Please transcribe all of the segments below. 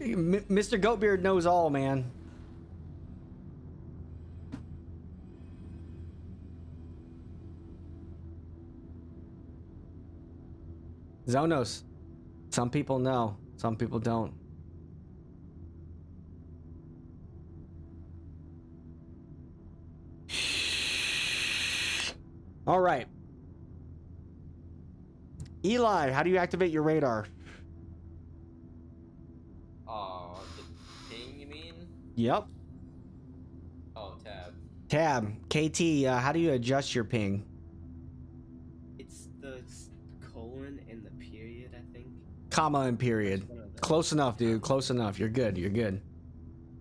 Mr. Goatbeard knows all, man. Zonos. Some people know, some people don't. All right. Eli, how do you activate your radar? The ping, you mean? Yep. Oh, tab. Tab. KT, how do you adjust your ping? It's the colon and the period, I think. Comma and period. Close enough, dude. Close enough. You're good. You're good.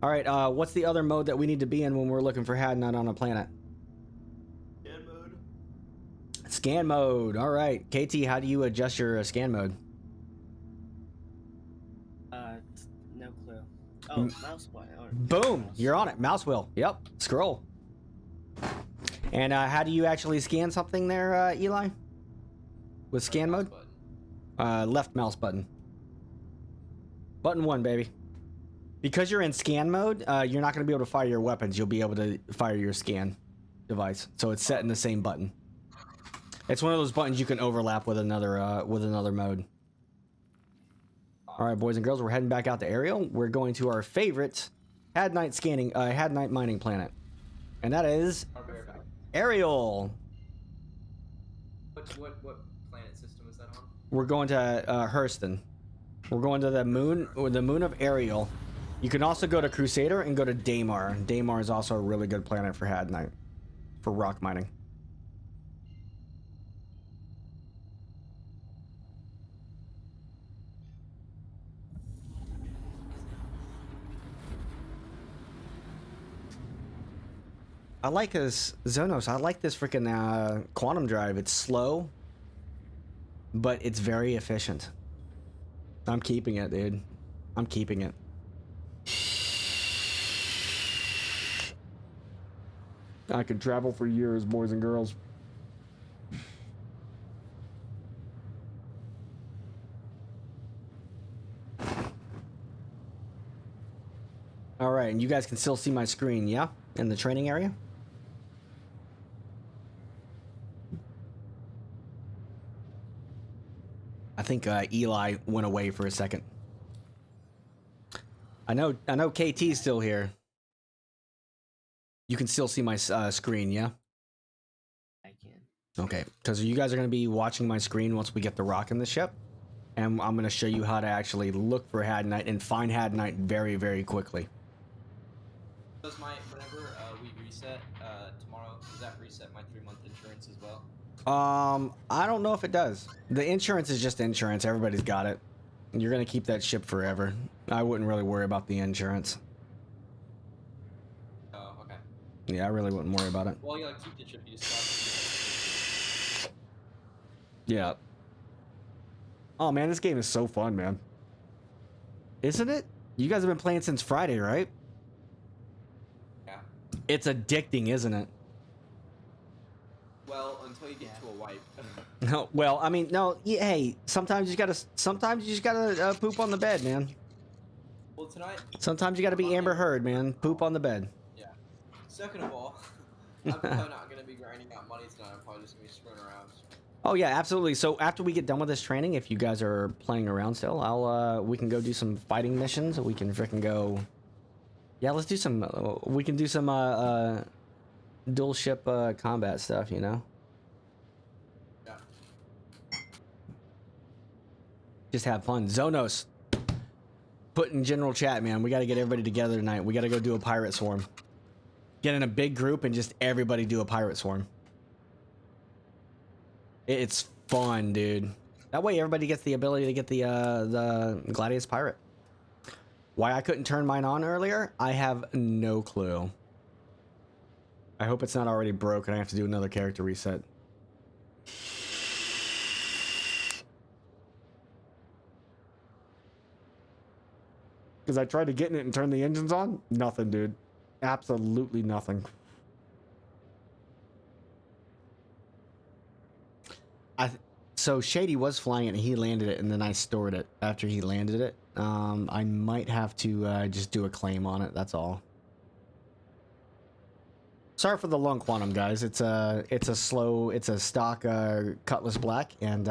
All right. What's the other mode that we need to be in when we're looking for Hadnut on a planet? Scan mode. Scan mode. All right. KT, how do you adjust your scan mode? No clue. Oh, mouse button. Boom. Mouse. You're on it. Mouse wheel. Yep. Scroll. And how do you actually scan something there, Eli? With scan mode? Left mouse button. Button 1, baby. Because you're in scan mode, you're not going to be able to fire your weapons. You'll be able to fire your scan device. So it's set in the same button. It's one of those buttons you can overlap with another mode. All right, boys and girls, we're heading back out to Ariel. We're going to our favorite Hadnut mining planet, and that is Ariel. What planet system is that on? We're going to Hurston. We're going to the moon of Ariel. You can also go to Crusader and go to Daymar. Daymar is also a really good planet for Hadnut, for rock mining. I like this Zonos. I like this freaking quantum drive. It's slow, but it's very efficient. I'm keeping it, dude. I'm keeping it. I could travel for years, boys and girls. All right, and you guys can still see my screen, yeah? In the training area? I think Eli went away for a second. I know KT's still here. You can still see my screen, yeah? I can. Okay, because you guys are going to be watching my screen once we get the rock in the ship. And I'm going to show you how to actually look for Hadnut and find Hadnut very, very quickly. Does whenever we reset tomorrow, does that reset my 3-month insurance as well? I don't know if it does. The insurance is just insurance. Everybody's got it. You're going to keep that ship forever. I wouldn't really worry about the insurance. Oh, okay. Yeah, I really wouldn't worry about it. Well, you gotta keep the chip, you just Yeah. Oh man, this game is so fun, man. Isn't it? You guys have been playing since Friday, right? Yeah. It's addicting, isn't it? Well, until you get to a wipe. No, well, I mean, no. Yeah, hey, sometimes you just gotta poop on the bed, man. Well, tonight. Sometimes you gotta be Amber Heard, man. Poop on the bed. Yeah. Second of all, I'm probably not gonna be grinding out money tonight. I'm probably just gonna be screwing around. Oh yeah, absolutely. So after we get done with this training, if you guys are playing around still, we can go do some fighting missions. We can freaking go. Yeah, let's do some. We can do some dual ship combat stuff. You know. Yeah. Just have fun. Zonos. Put in general chat, man. We got to get everybody together tonight. We got to go do a pirate swarm. Get in a big group and just everybody do a pirate swarm. It's fun, dude. That way everybody gets the ability to get the Gladius Pirate. Why I couldn't turn mine on earlier, I have no clue. I hope it's not already broken. I have to do another character reset. Because I tried to get in it and turn the engines on. Nothing, dude. Absolutely nothing. So Shady was flying it and he landed it, and then I stored it after he landed it. I might have to just do a claim on it. That's all. Sorry for the long quantum, guys. It's a stock Cutlass Black, and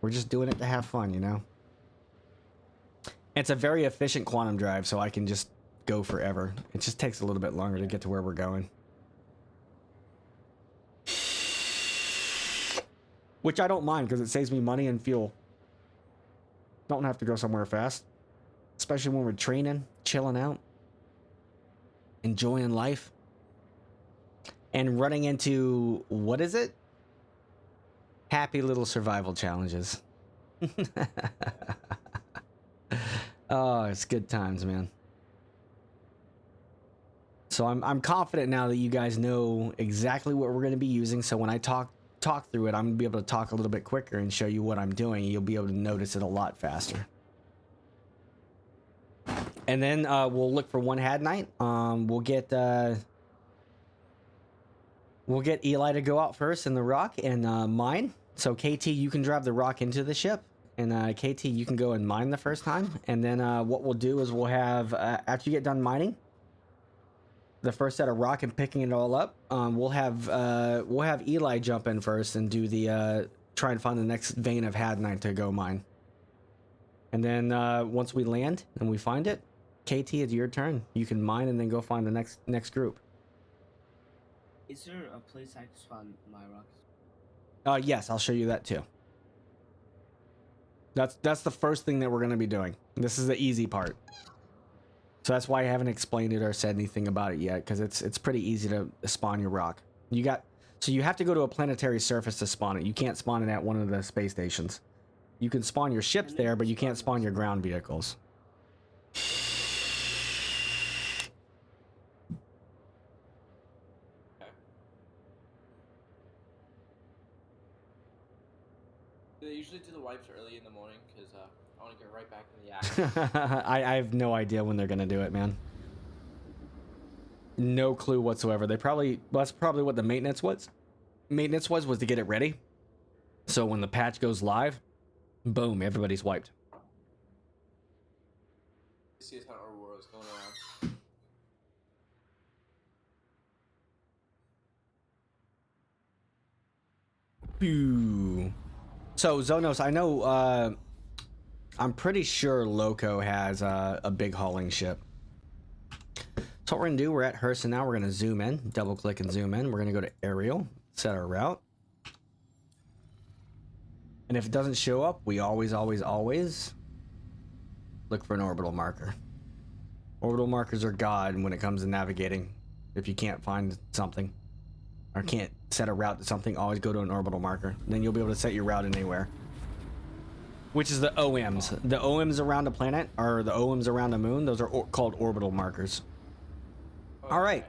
we're just doing it to have fun, you know. It's a very efficient quantum drive, so I can just go forever. It just takes a little bit longer to get to where we're going. Which I don't mind, because it saves me money and fuel. Don't have to go somewhere fast. Especially when we're training, chilling out, enjoying life. And running into, what is it? Happy little survival challenges. Oh, it's good times, man. So I'm confident now that you guys know exactly what we're going to be using. So when I talk through it, I'm going to be able to talk a little bit quicker and show you what I'm doing. You'll be able to notice it a lot faster. And then we'll look for one had night. We'll get Eli to go out first in the rock and mine. So KT, you can drive the rock into the ship, and KT, you can go and mine the first time. And then what we'll do is we'll have after you get done mining the first set of rock and picking it all up, we'll have Eli jump in first and do the try and find the next vein of Hadnite to go mine. And then once we land and we find it, KT, it's your turn. You can mine and then go find the next group. Is there a place I can spawn my rocks? Yes, I'll show you that too. That's the first thing that we're going to be doing. This is the easy part. So that's why I haven't explained it or said anything about it yet, because it's pretty easy to spawn your rock. So you have to go to a planetary surface to spawn it. You can't spawn it at one of the space stations. You can spawn your ships there, but you can't spawn your ground vehicles. Do they usually do the wipes early in the morning? Because I want to get right back in the action. I have no idea when they're gonna do it, man. No clue whatsoever. That's probably what the maintenance was. Maintenance was to get it ready. So when the patch goes live, boom, everybody's wiped. See how Aurora's going around. Phew. So Zonos, I know. I'm pretty sure Loco has a big hauling ship. So what we're gonna do, we're at Hurston now. We're gonna zoom in, double click and zoom in. We're gonna go to aerial, set our route. And if it doesn't show up, we always look for an orbital marker. Orbital markers are God when it comes to navigating. If you can't find something or can't set a route to something, always go to an orbital marker. Then you'll be able to set your route anywhere. Which is the OMs. The OMs around a planet, or the OMs around a moon, those are called orbital markers. Okay. All right.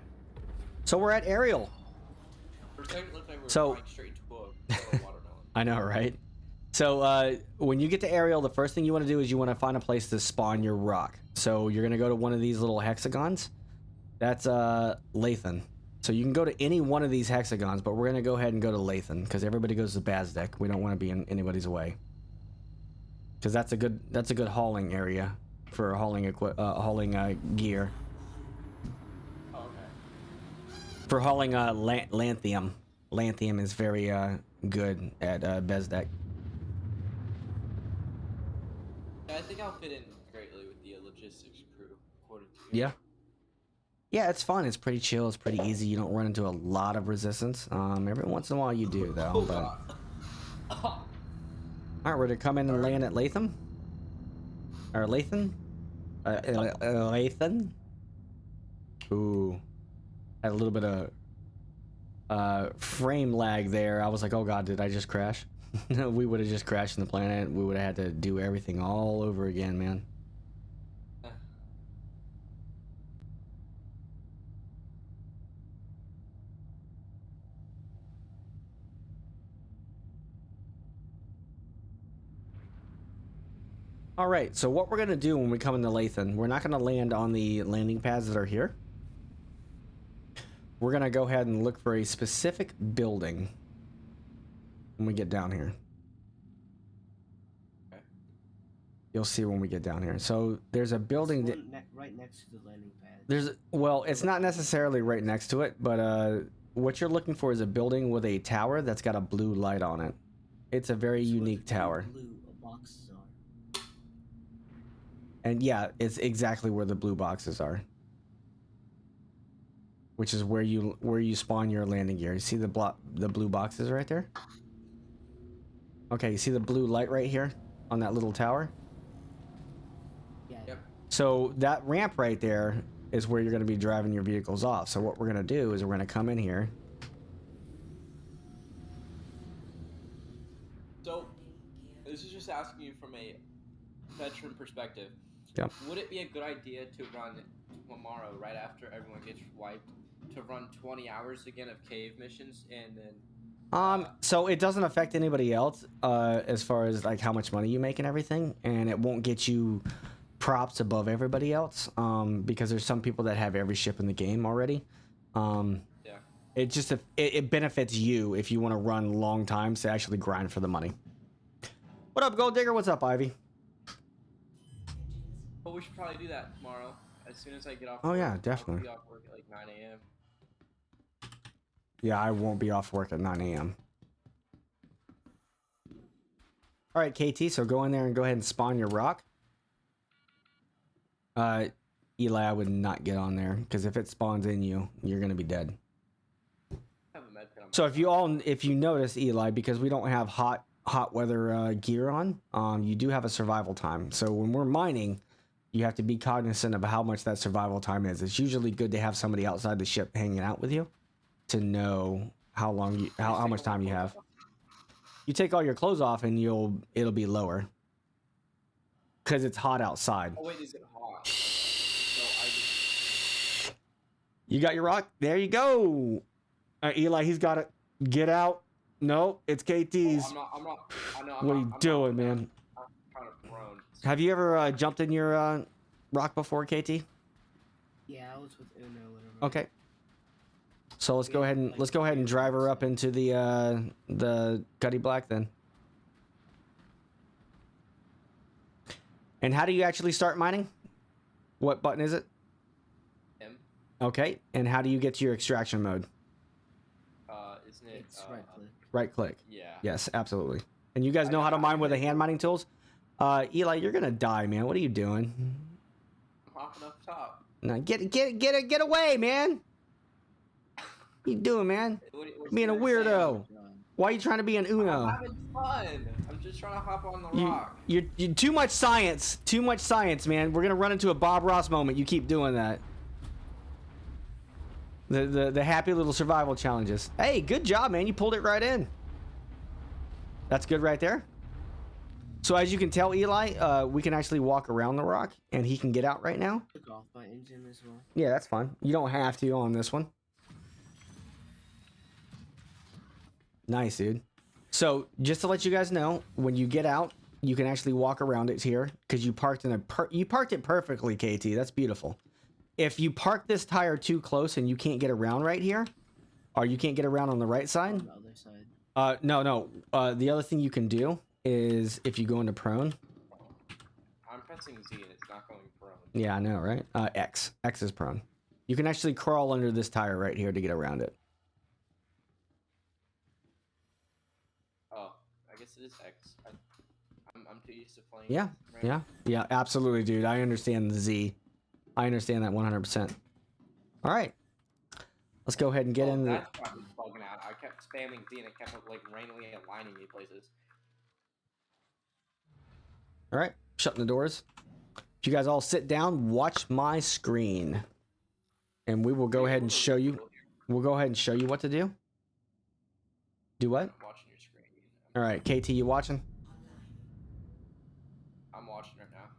So we're at aerial. For a second, it looked like we were So- flying straight to a watermelon. I know, right? So when you get to aerial, the first thing you want to do is you want to find a place to spawn your rock. So you're going to go to one of these little hexagons. That's Lathan. So you can go to any one of these hexagons, but we're going to go ahead and go to Lathan because everybody goes to Bazdeck. We don't want to be in anybody's way. Because that's a good hauling area for hauling gear. Oh, okay. For hauling lanthium. Lanthium is very good at Bezdeck. Yeah, I think I'll fit in greatly with the logistics crew, according to you. Yeah. Yeah, it's fun. It's pretty chill. It's pretty easy. You don't run into a lot of resistance. Every once in a while you do, though. But... Alright, we're to come in and land at Latham. Or Lathan? Lathan? Ooh. Had a little bit of frame lag there. I was like, oh god, did I just crash? We would have just crashed in the planet. We would have had to do everything all over again, man. All right, so what we're gonna do when we come into Lathan, we're not gonna land on the landing pads that are here. We're gonna go ahead and look for a specific building when we get down here. Okay. You'll see when we get down here. So there's a building. There's one right next to the landing pad. It's not necessarily right next to it, but what you're looking for is a building with a tower that's got a blue light on it. It's a very unique tower. Blue boxes are. And yeah, it's exactly where the blue boxes are. Which is where you spawn your landing gear. You see the blue boxes right there? Okay, you see the blue light right here on that little tower? Yeah. Yep. So that ramp right there is where you're going to be driving your vehicles off. So what we're going to do is we're going to come in here. So, this is just asking you from a veteran perspective. Yep. Would it be a good idea to run tomorrow, right after everyone gets wiped, to run 20 hours again of cave missions and then... So it doesn't affect anybody else as far as like how much money you make and everything, and it won't get you props above everybody else because there's some people that have every ship in the game already. Yeah. It just it benefits you if you want to run long times to actually grind for the money. What up, Gold Digger? What's up, Ivy? Well, we should probably do that tomorrow as soon as I get off. Oh work. yeah, definitely. I'll be off work at like 9 a.m. Yeah, I won't be off work at 9 a.m. All right, KT, so go in there and go ahead and spawn your rock. Eli, I would not get on there because if it spawns in you, you're gonna be dead. I have a med kit on So if you notice, Eli, because we don't have hot weather gear on, you do have a survival time. So when we're mining, you have to be cognizant of how much that survival time is. It's usually good to have somebody outside the ship hanging out with you to know how much time you have. You take all your clothes off and it'll be lower because it's hot outside. Oh wait, is it hot? You got your rock? There you go. Eli, he's got it. Get out. No, it's KT's. I'm not. What are you doing, man? I'm kind of prone. Have you ever jumped in your rock before, KT? Yeah, I was with Uno. Whatever. Okay. So let's go ahead and drive her up into the Cuddy Black then. And how do you actually start mining? What button is it? M. Okay. And how do you get to your extraction mode? Isn't it? It's right click. Right click. Yeah. Yes, absolutely. And you guys know how to mine with the hand mining tools? Eli, you're gonna die, man. What are you doing? I'm hopping up top. No, get away, man. What you doing, man? What's Being a your weirdo. saying? Why are you trying to be an I'm Uno? having fun. I'm just trying to hop on the rock. You're too much science. Too much science, man. We're gonna run into a Bob Ross moment. You keep doing that. The happy little survival challenges. Hey, good job, man. You pulled it right in. That's good right there. So as you can tell, Eli, we can actually walk around the rock, and he can get out right now. Took off my engine as well. Yeah, that's fine. You don't have to on this one. Nice, dude. So just to let you guys know, when you get out, you can actually walk around it here because you parked it perfectly, KT. That's beautiful. If you park this tire too close and you can't get around right here, or you can't get around on the right side. On the other side. No. The other thing you can do is if you go into prone. I'm pressing Z and it's not going prone. Yeah, I know, right? X is prone. You can actually crawl under this tire right here to get around it. Oh, I guess it is X. I'm too used to playing. Yeah, absolutely, dude. I understand the Z. I understand that 100%. All right, let's go ahead and get in. That's probably bugging out. I kept spamming Z and it kept like randomly aligning me places. All right, shutting the doors. If you guys all sit down, watch my screen, and we will go ahead and show you. We'll go ahead and show you what to do. Do what? I'm watching your screen. All right, KT, you watching? I'm watching right now.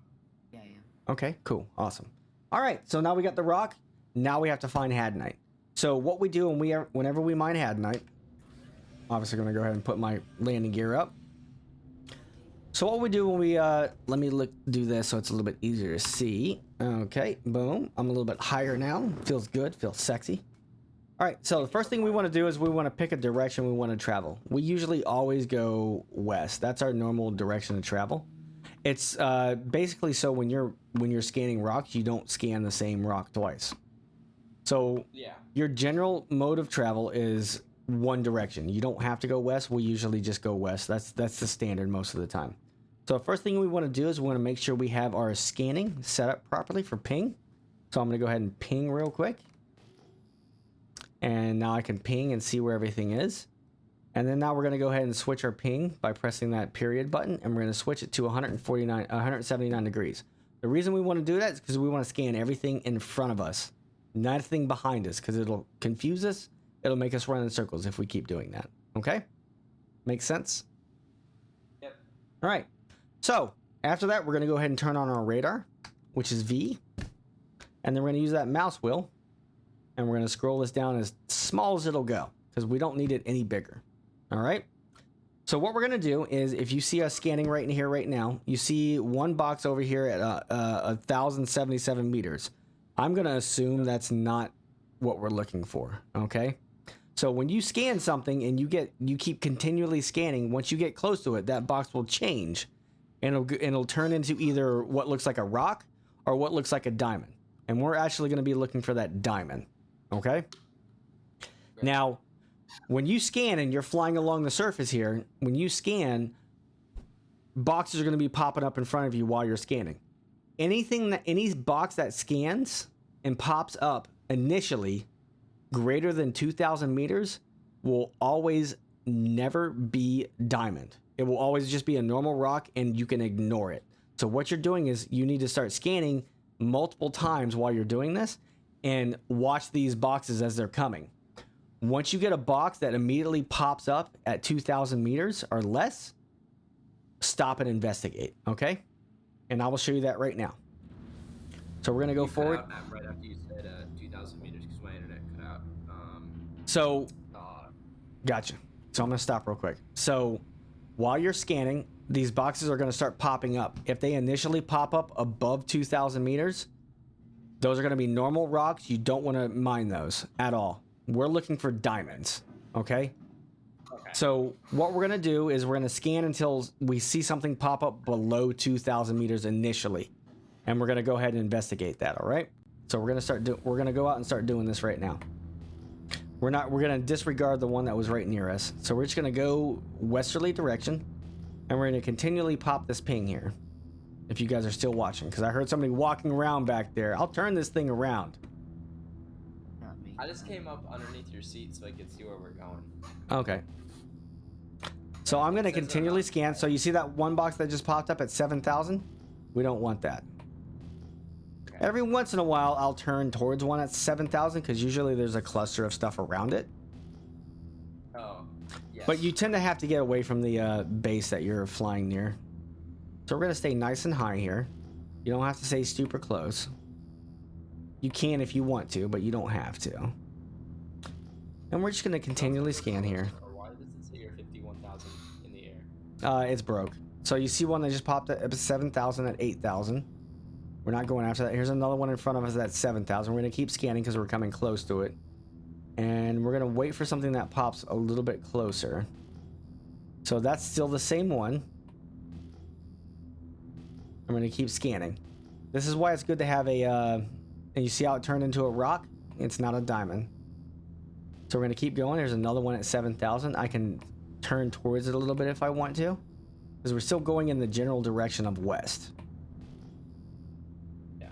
Yeah, yeah. Okay, cool, awesome. All right, so now we got the rock. Now we have to find Hadnite. So what we do whenever we mine Hadnite, obviously gonna go ahead and put my landing gear up. So what we do when we let me do this so it's a little bit easier to see. Okay, boom. I'm a little bit higher now. Feels good, feels sexy. All right, so the first thing we want to do is we want to pick a direction we want to travel. We usually always go west. That's our normal direction to travel. It's basically so when you're scanning rocks, you don't scan the same rock twice. So Yeah. your general mode of travel is one direction. You don't have to go west. We usually just go west. That's the standard most of the time. So first thing we want to do is we want to make sure we have our scanning set up properly for ping. So I'm going to go ahead and ping real quick. And now I can ping and see where everything is. And then now we're going to go ahead and switch our ping by pressing that period button, and we're going to switch it to 179 degrees. The reason we want to do that is because we want to scan everything in front of us, nothing behind us, because it'll confuse us. It'll make us run in circles if we keep doing that. Okay? Makes sense? Yep. All right. So after that, we're going to go ahead and turn on our radar, which is V. And then we're going to use that mouse wheel, and we're going to scroll this down as small as it'll go, because we don't need it any bigger. All right. So what we're going to do is, if you see us scanning right in here right now, you see one box over here at 1,077 meters. I'm going to assume that's not what we're looking for. Okay. So when you scan something and you keep continually scanning, once you get close to it, that box will change, and it'll turn into either what looks like a rock or what looks like a diamond. And we're actually going to be looking for that diamond. Okay. Now, when you scan and you're flying along the surface here, when you scan, boxes are going to be popping up in front of you while you're scanning. Any box that scans and pops up initially greater than 2,000 meters will always never be diamond. It will always just be a normal rock, and you can ignore it. So what you're doing is you need to start scanning multiple times while you're doing this, and watch these boxes as they're coming. Once you get a box that immediately pops up at 2,000 meters or less, stop and investigate, okay? And I will show you that right now. So we're going to go forward. Cut out right after you said 2,000 meters because my internet cut out. So, gotcha. So I'm going to stop real quick. So while you're scanning, these boxes are going to start popping up. If they initially pop up above 2,000 meters, those are going to be normal rocks. You don't want to mine those at all. We're looking for diamonds, okay? Okay. So what we're going to do is we're going to scan until we see something pop up below 2,000 meters initially. And we're going to go ahead and investigate that, all right? So we're going to go out and start doing this right now. We're going to disregard the one that was right near us. So we're just going to go westerly direction, and we're going to continually pop this ping here. If you guys are still watching, because I heard somebody walking around back there. I'll turn this thing around. Not me. I just came up underneath your seat so I could see where we're going. Okay. So I'm going to continually scan. So you see that one box that just popped up at 7,000? We don't want that. Okay. Every once in a while, I'll turn towards one at 7,000 because usually there's a cluster of stuff around it. Oh, yes. But you tend to have to get away from the base that you're flying near. So we're going to stay nice and high here. You don't have to stay super close. You can if you want to, but you don't have to. And we're just going to continually scan here. Why does it say you're 51,000 in the air? It's broke. So you see one that just popped at 7,000 at 8,000. We're not going after that. Here's another one in front of us at 7,000. We're going to keep scanning because we're coming close to it. And we're going to wait for something that pops a little bit closer. So that's still the same one. I'm going to keep scanning. This is why it's good to have a, and you see how it turned into a rock? It's not a diamond. So we're going to keep going. There's another one at 7,000. I can turn towards it a little bit if I want to, because we're still going in the general direction of west. Yeah.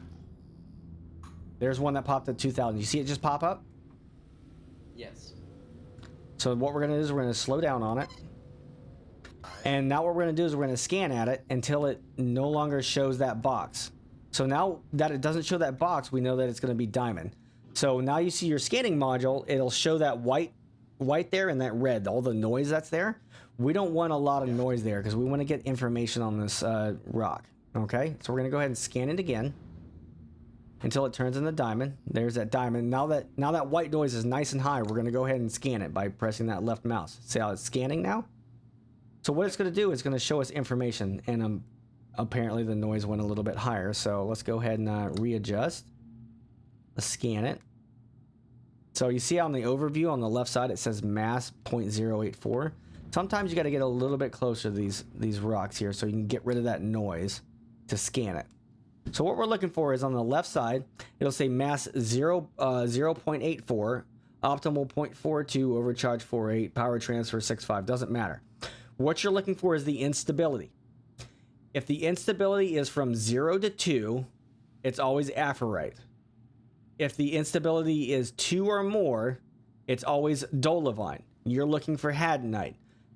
There's one that popped at 2,000. You see it just pop up? Yes. So what we're going to do is we're going to slow down on it. And now what we're going to do is we're going to scan at it until it no longer shows that box. So now that it doesn't show that box, we know that it's going to be diamond. So now you see your scanning module, it'll show that white there and that red, all the noise that's there. We don't want a lot of noise there because we want to get information on this rock. Okay, so we're going to go ahead and scan it again until it turns into diamond. There's that diamond. Now that white noise is nice and high, we're going to go ahead and scan it by pressing that left mouse. See how it's scanning now? So what it's going to do is going to show us information, and apparently the noise went a little bit higher. So let's go ahead and readjust. Let's scan it. So you see on the overview on the left side, it says mass 0.084. Sometimes you got to get a little bit closer to these rocks here so you can get rid of that noise to scan it. So what we're looking for is on the left side, it'll say mass 0.84, optimal 0.42, overcharge 4.8, power transfer 6.5, doesn't matter. What you're looking for is the instability. If the instability is from 0 to 2, it's always aphorite. If the instability is 2 or more, it's always dolivine. You're looking for hadanite.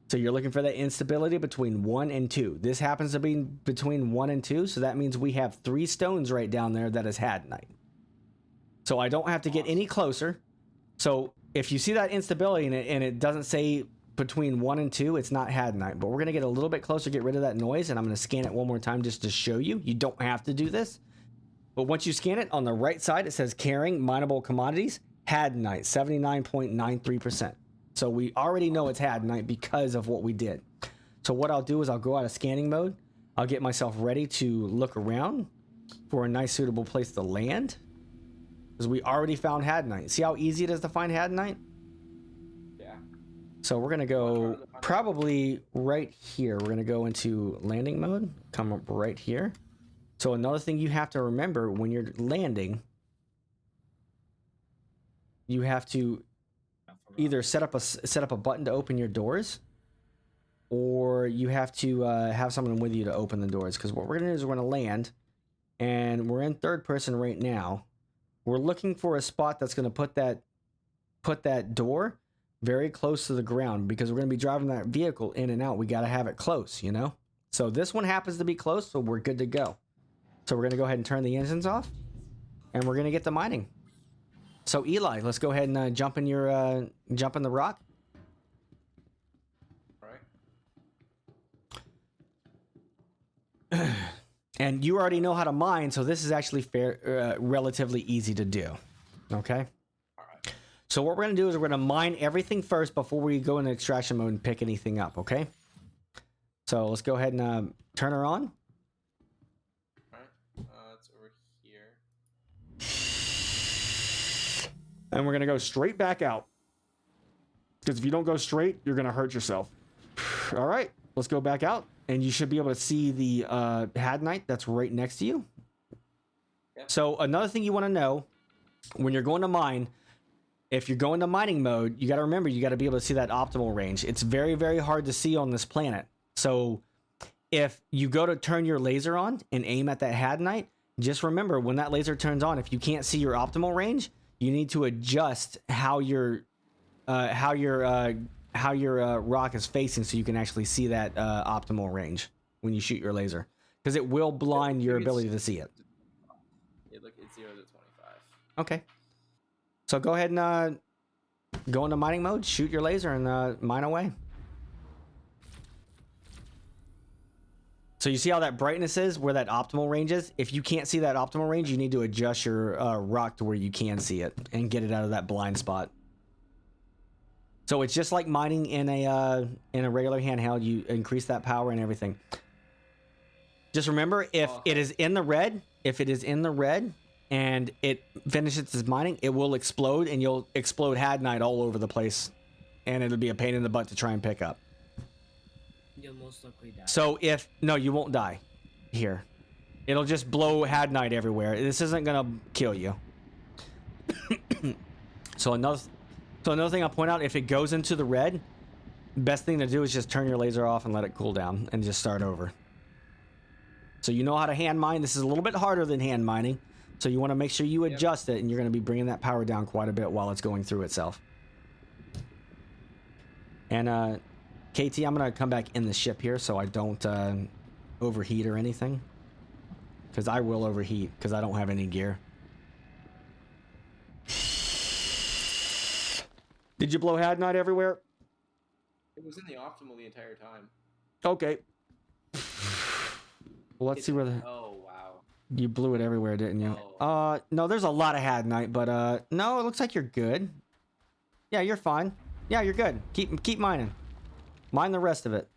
So you're looking for that instability between 1 and 2. This happens to be between 1 and 2, so that means we have 3 stones right down there that is hadanite. So I don't have to get any closer. So if you see that instability and it doesn't say between 1 and 2, it's not hadanite. But we're going to get a little bit closer, get rid of that noise, and I'm going to scan it one more time just to show you. You don't have to do this. But once you scan it, on the right side, it says carrying mineable commodities, hadanite, 79.93%. So we already know it's hadanite because of what we did. So what I'll do is I'll go out of scanning mode. I'll get myself ready to look around for a nice suitable place to land. Because we already found hadanite. See how easy it is to find hadanite? Yeah. So we're going to go probably right here. We're going to go into landing mode. Come up right here. So another thing you have to remember when you're landing, you have to either set up a button to open your doors, or you have to have someone with you to open the doors. Because what we're gonna do is we're gonna land, and we're in third person right now. We're looking for a spot that's gonna put that door very close to the ground, because we're gonna be driving that vehicle in and out. We gotta have it close, you know. So this one happens to be close, so we're good to go. So we're gonna go ahead and turn the engines off, and we're gonna get to mining. So Eli, let's go ahead and jump in the rock. All right. And you already know how to mine, so this is actually relatively easy to do. Okay. All right. So what we're gonna do is we're gonna mine everything first before we go into extraction mode and pick anything up. Okay. So let's go ahead and turn her on. All right. It's over here. And we're going to go straight back out. Because if you don't go straight, you're going to hurt yourself. All right, let's go back out. And you should be able to see the hadanite that's right next to you. Yep. So another thing you want to know, when you're going to mine, if you're going to mining mode, you got to remember, you got to be able to see that optimal range. It's very, very hard to see on this planet. So if you go to turn your laser on and aim at that hadanite, just remember, when that laser turns on, if you can't see your optimal range, you need to adjust how your rock is facing so you can actually see that optimal range when you shoot your laser, because it will blind your ability to see it. Yeah, look, it's 0 to 25. Okay. So go ahead and go into mining mode, shoot your laser, and mine away. So you see how that brightness is, where that optimal range is? If you can't see that optimal range, you need to adjust your rock to where you can see it and get it out of that blind spot. So it's just like mining in a regular handheld. You increase that power and everything. Just remember, if it is in the red, and it finishes its mining, it will explode, and you'll explode hadanite all over the place, and it'll be a pain in the butt to try and pick up. You'll most likely die. So no, you won't die here. It'll just blow hadanite everywhere. This isn't gonna kill you. So another thing I'll point out, if it goes into the red, best thing to do is just turn your laser off and let it cool down and just start over. So you know how to hand mine. This is a little bit harder than hand mining. So you want to make sure you adjust it, and you're going to be bringing that power down quite a bit while it's going through itself. And KT, I'm going to come back in the ship here so I don't overheat or anything. Because I will overheat because I don't have any gear. Did you blow hadanite everywhere? It was in the optimal the entire time. Okay. Well, let's see where the... Oh, wow. You blew it everywhere, didn't you? Oh. No, there's a lot of hadanite, but no, it looks like you're good. Yeah, you're fine. Yeah, you're good. Keep mining. Mine the rest of it.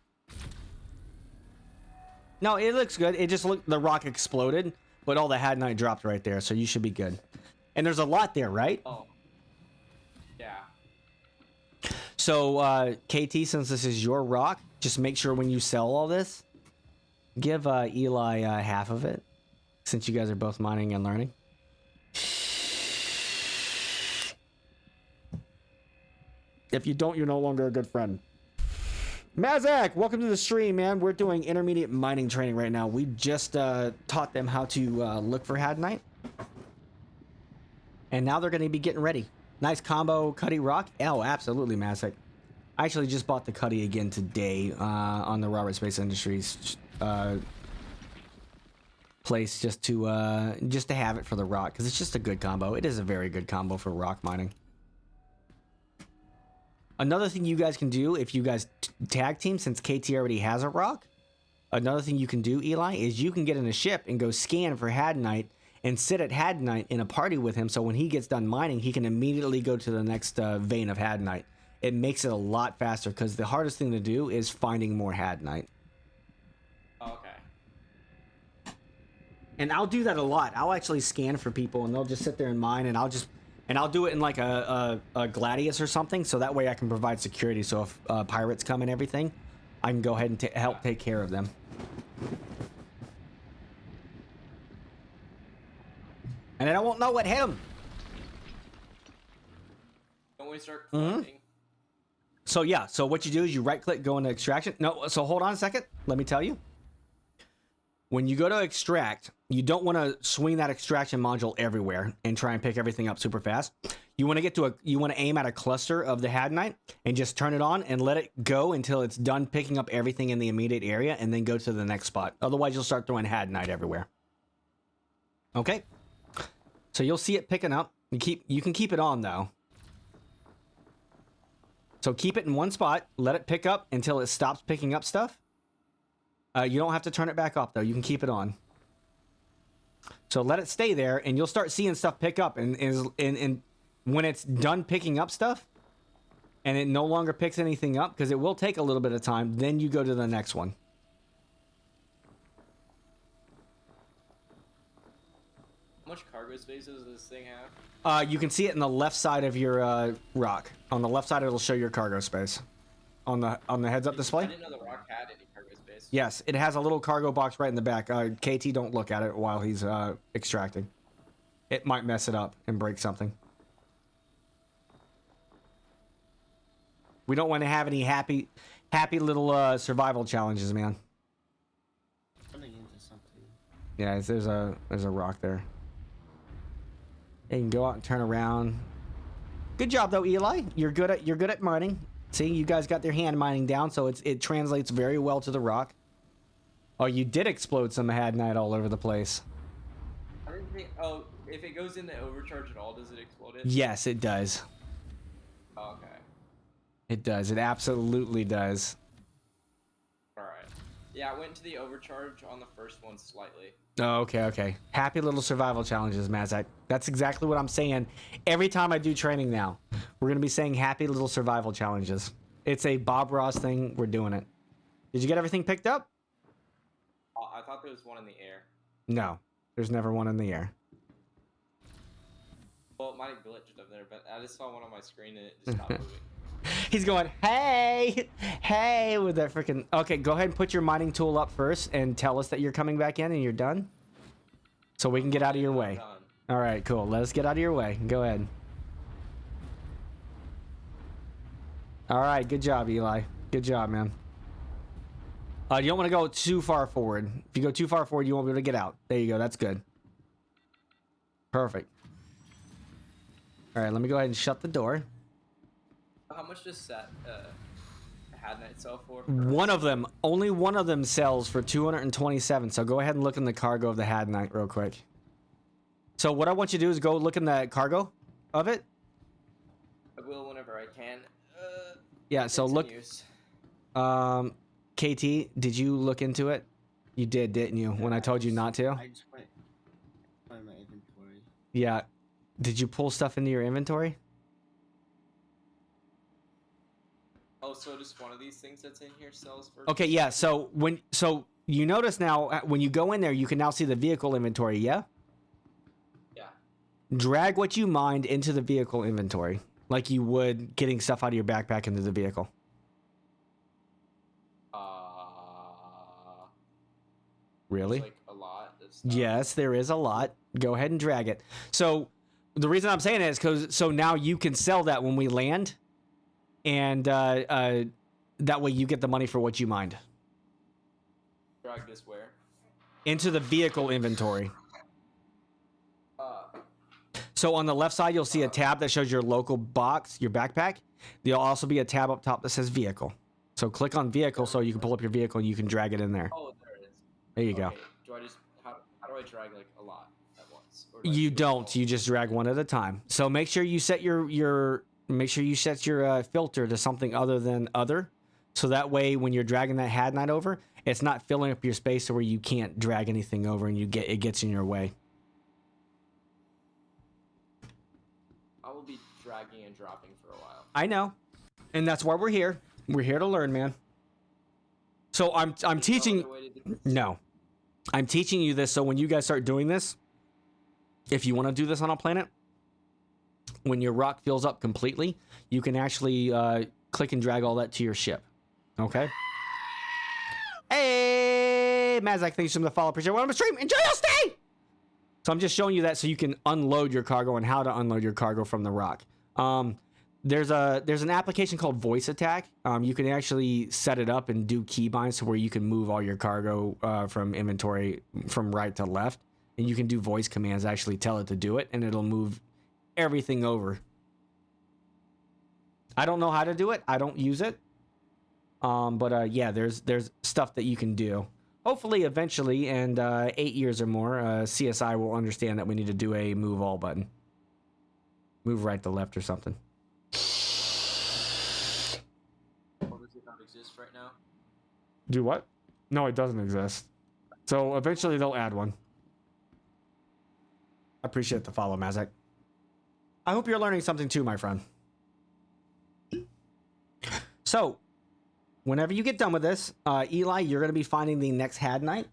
No, it looks good. It just looked, the rock exploded, but all the hadanite dropped right there, so you should be good. And there's a lot there, right? Oh. Yeah. So, KT, since this is your rock, just make sure when you sell all this, give Eli half of it, since you guys are both mining and learning. If you don't, you're no longer a good friend. Mazak, welcome to the stream, man. We're doing intermediate mining training right now. We just taught them how to look for Hadnite. And now they're going to be getting ready. Nice combo Cuddy Rock. Oh, absolutely, Mazak. I actually just bought the Cuddy again today on the Robert Space Industries place just to have it for the rock, because it's just a good combo. It is a very good combo for rock mining. Another thing you guys can do if you guys tag team, since KT already has a rock, another thing you can do, Eli, is you can get in a ship and go scan for Hadnite and sit at Hadnite in a party with him, so when he gets done mining, he can immediately go to the next vein of Hadnite. It makes it a lot faster, because the hardest thing to do is finding more Hadnite. Okay. And I'll do that a lot. I'll actually scan for people, and they'll just sit there and mine, and I'll do it in like a Gladius or something, so that way I can provide security. So if pirates come and everything, I can go ahead and help take care of them. And then I won't know what hit them. Don't we start collecting? So yeah, so what you do is you right click, go into extraction. No, so hold on a second. Let me tell you. When you go to extract, you don't want to swing that extraction module everywhere and try and pick everything up super fast. You want to aim at a cluster of the Hadnite and just turn it on and let it go until it's done picking up everything in the immediate area, and then go to the next spot. Otherwise, you'll start throwing Hadnite everywhere. Okay? So you'll see it picking up. You can keep it on though. So keep it in one spot, let it pick up until it stops picking up stuff. You don't have to turn it back off though. You can keep it on. So let it stay there, and you'll start seeing stuff pick up. And when it's done picking up stuff, and it no longer picks anything up, because it will take a little bit of time, then you go to the next one. How much cargo space does this thing have? You can see it in the left side of your rock. On the left side, it'll show your cargo space. On the heads-up display. I didn't know the rock had any cargo space. Yes, it has a little cargo box right in the back. KT, don't look at it while he's extracting. It might mess it up and break something. We don't want to have any happy little survival challenges, man. Running into something. Yeah, there's a rock there. Yeah, you can go out and turn around. Good job though, Eli. You're good at mining. See, you guys got their hand mining down, so it translates very well to the rock. Oh, you did explode some Hadnite all over the place. I didn't think. Oh, if it goes into overcharge at all, does it explode it? Yes, it does. Oh, okay. It does. It absolutely does. All right. Yeah, I went to the overcharge on the first one slightly. Oh, okay. Happy little survival challenges, Mazak. That's exactly what I'm saying. Every time I do training now, we're going to be saying happy little survival challenges. It's a Bob Ross thing. We're doing it. Did you get everything picked up? I thought there was one in the air. No, there's never one in the air. Well, it might have glitched up there, but I just saw one on my screen and it just stopped moving. He's going, hey, with that freaking... Okay, go ahead and put your mining tool up first and tell us that you're coming back in and you're done. So we can get out of your way. All right, cool. Let us get out of your way. Go ahead. All right, good job, Eli. Good job, man. You don't want to go too far forward. If you go too far forward, you won't be able to get out. There you go. That's good. Perfect. All right, let me go ahead and shut the door. How much does that Hadnite sell for? One of them, only one of them sells for 227. So go ahead and look in the cargo of the Hadnite real quick. So what I want you to do is go look in the cargo of it. I will whenever I can. Yeah, so look. KT, did you look into it? You did, didn't you? When I told you not to? I just went by my inventory. Yeah. Did you pull stuff into your inventory? Oh, so just one of these things that's in here sells for... Okay, yeah. So you notice now when you go in there, you can now see the vehicle inventory, yeah? Yeah. Drag what you mined into the vehicle inventory like you would getting stuff out of your backpack into the vehicle. Really? There's, like, a lot of stuff. Yes, there is a lot. Go ahead and drag it. So the reason I'm saying it is because now you can sell that when we land, and that way you get the money for what you mined Drag this where? into the vehicle inventory. So on the left side, you'll see a tab that shows your local box, your backpack. There'll also be a tab up top that says vehicle. So click on vehicle so you can pull up your vehicle and you can drag it in there. Oh, there it is. There you go. Okay. Do I just how do I drag like a lot at once? Or do I You just do it all? don't. You just drag one at a time. So make sure you set your filter to something other than other. So that way, when you're dragging that had night over, it's not filling up your space to where you can't drag anything over and it gets in your way. I will be dragging and dropping for a while. I know, and that's why we're here. We're here to learn, man. So I'm Is there teaching. another way to do this? No, I'm teaching you this so when you guys start doing this, if you want to do this on a planet, when your rock fills up completely, you can actually click and drag all that to your ship. Okay. Hey, Mazak, thanks for the follow. Appreciate it. Welcome to the stream. Enjoy your stay. So I'm just showing you that so you can unload your cargo and how to unload your cargo from the rock. There's an application called Voice Attack. You can actually set it up and do keybinds to where you can move all your cargo from inventory from right to left, and you can do voice commands. Actually, tell it to do it, and it'll move everything over. I don't know how to do it. I don't use it. But yeah, there's stuff that you can do. Hopefully, eventually, and 8 years or more, CSI will understand that we need to do a move all button. Move right to left or something. Or does it not exist right now? Do what? No, it doesn't exist. So eventually they'll add one. I appreciate the follow, Mazak. I hope you're learning something too, my friend. So, whenever you get done with this, Eli, you're going to be finding the next had night.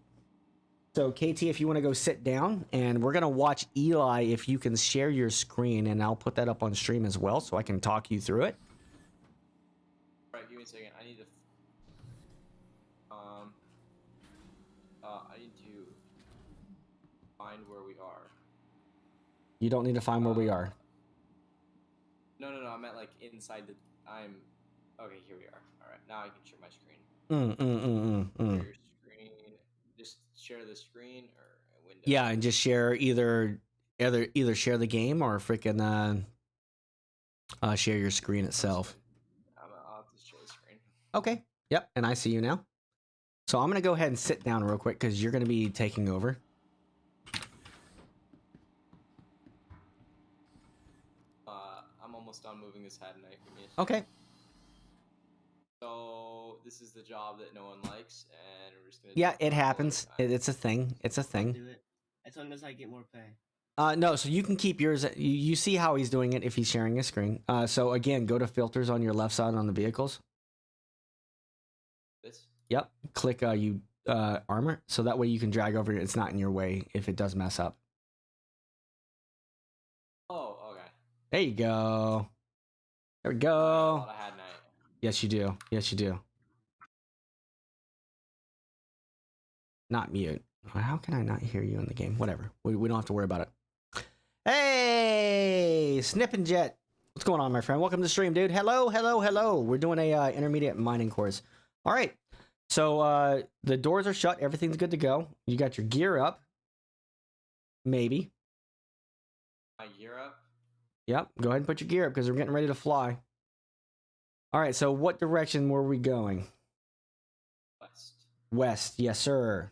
So, KT, if you want to go sit down, and we're going to watch Eli if you can share your screen, and I'll put that up on stream as well so I can talk you through it. Alright, give me a second. I need to find where we are. You don't need to find where we are. No, I meant like inside the okay, here we are. Alright, now I can share my screen. Share your screen. Just share the screen or a window. Yeah, and just share either share the game or freaking share your screen itself. I'll have to share the screen. Okay. Yep, and I see you now. So I'm gonna go ahead and sit down real quick because you're gonna be taking over. I'm almost done moving this hat knife. Give me a second. Okay. So this is the job that no one likes, and we're just gonna. Yeah, do it for a long happens. time. It's a thing. It's a I'll thing. do it. As long as I get more pay. No, so you can keep yours. You see how he's doing it if he's sharing his screen. So again, go to filters on your left side on the vehicles. This. Yep. Click armor, so that way you can drag over it. It's not in your way if it does mess up. Oh, okay. There you go. There we I go. thought I had night. Yes, you do. Yes, you do. Not mute. How can I not hear you in the game? Whatever. We don't have to worry about it. Hey, Snip and Jet. What's going on, my friend? Welcome to the stream, dude. Hello. We're doing a intermediate mining course. All right. So the doors are shut. Everything's good to go. You got your gear up. Maybe. My gear up. Yep. Go ahead and put your gear up because we're getting ready to fly. All right. So what direction were we going? West. West. Yes, sir.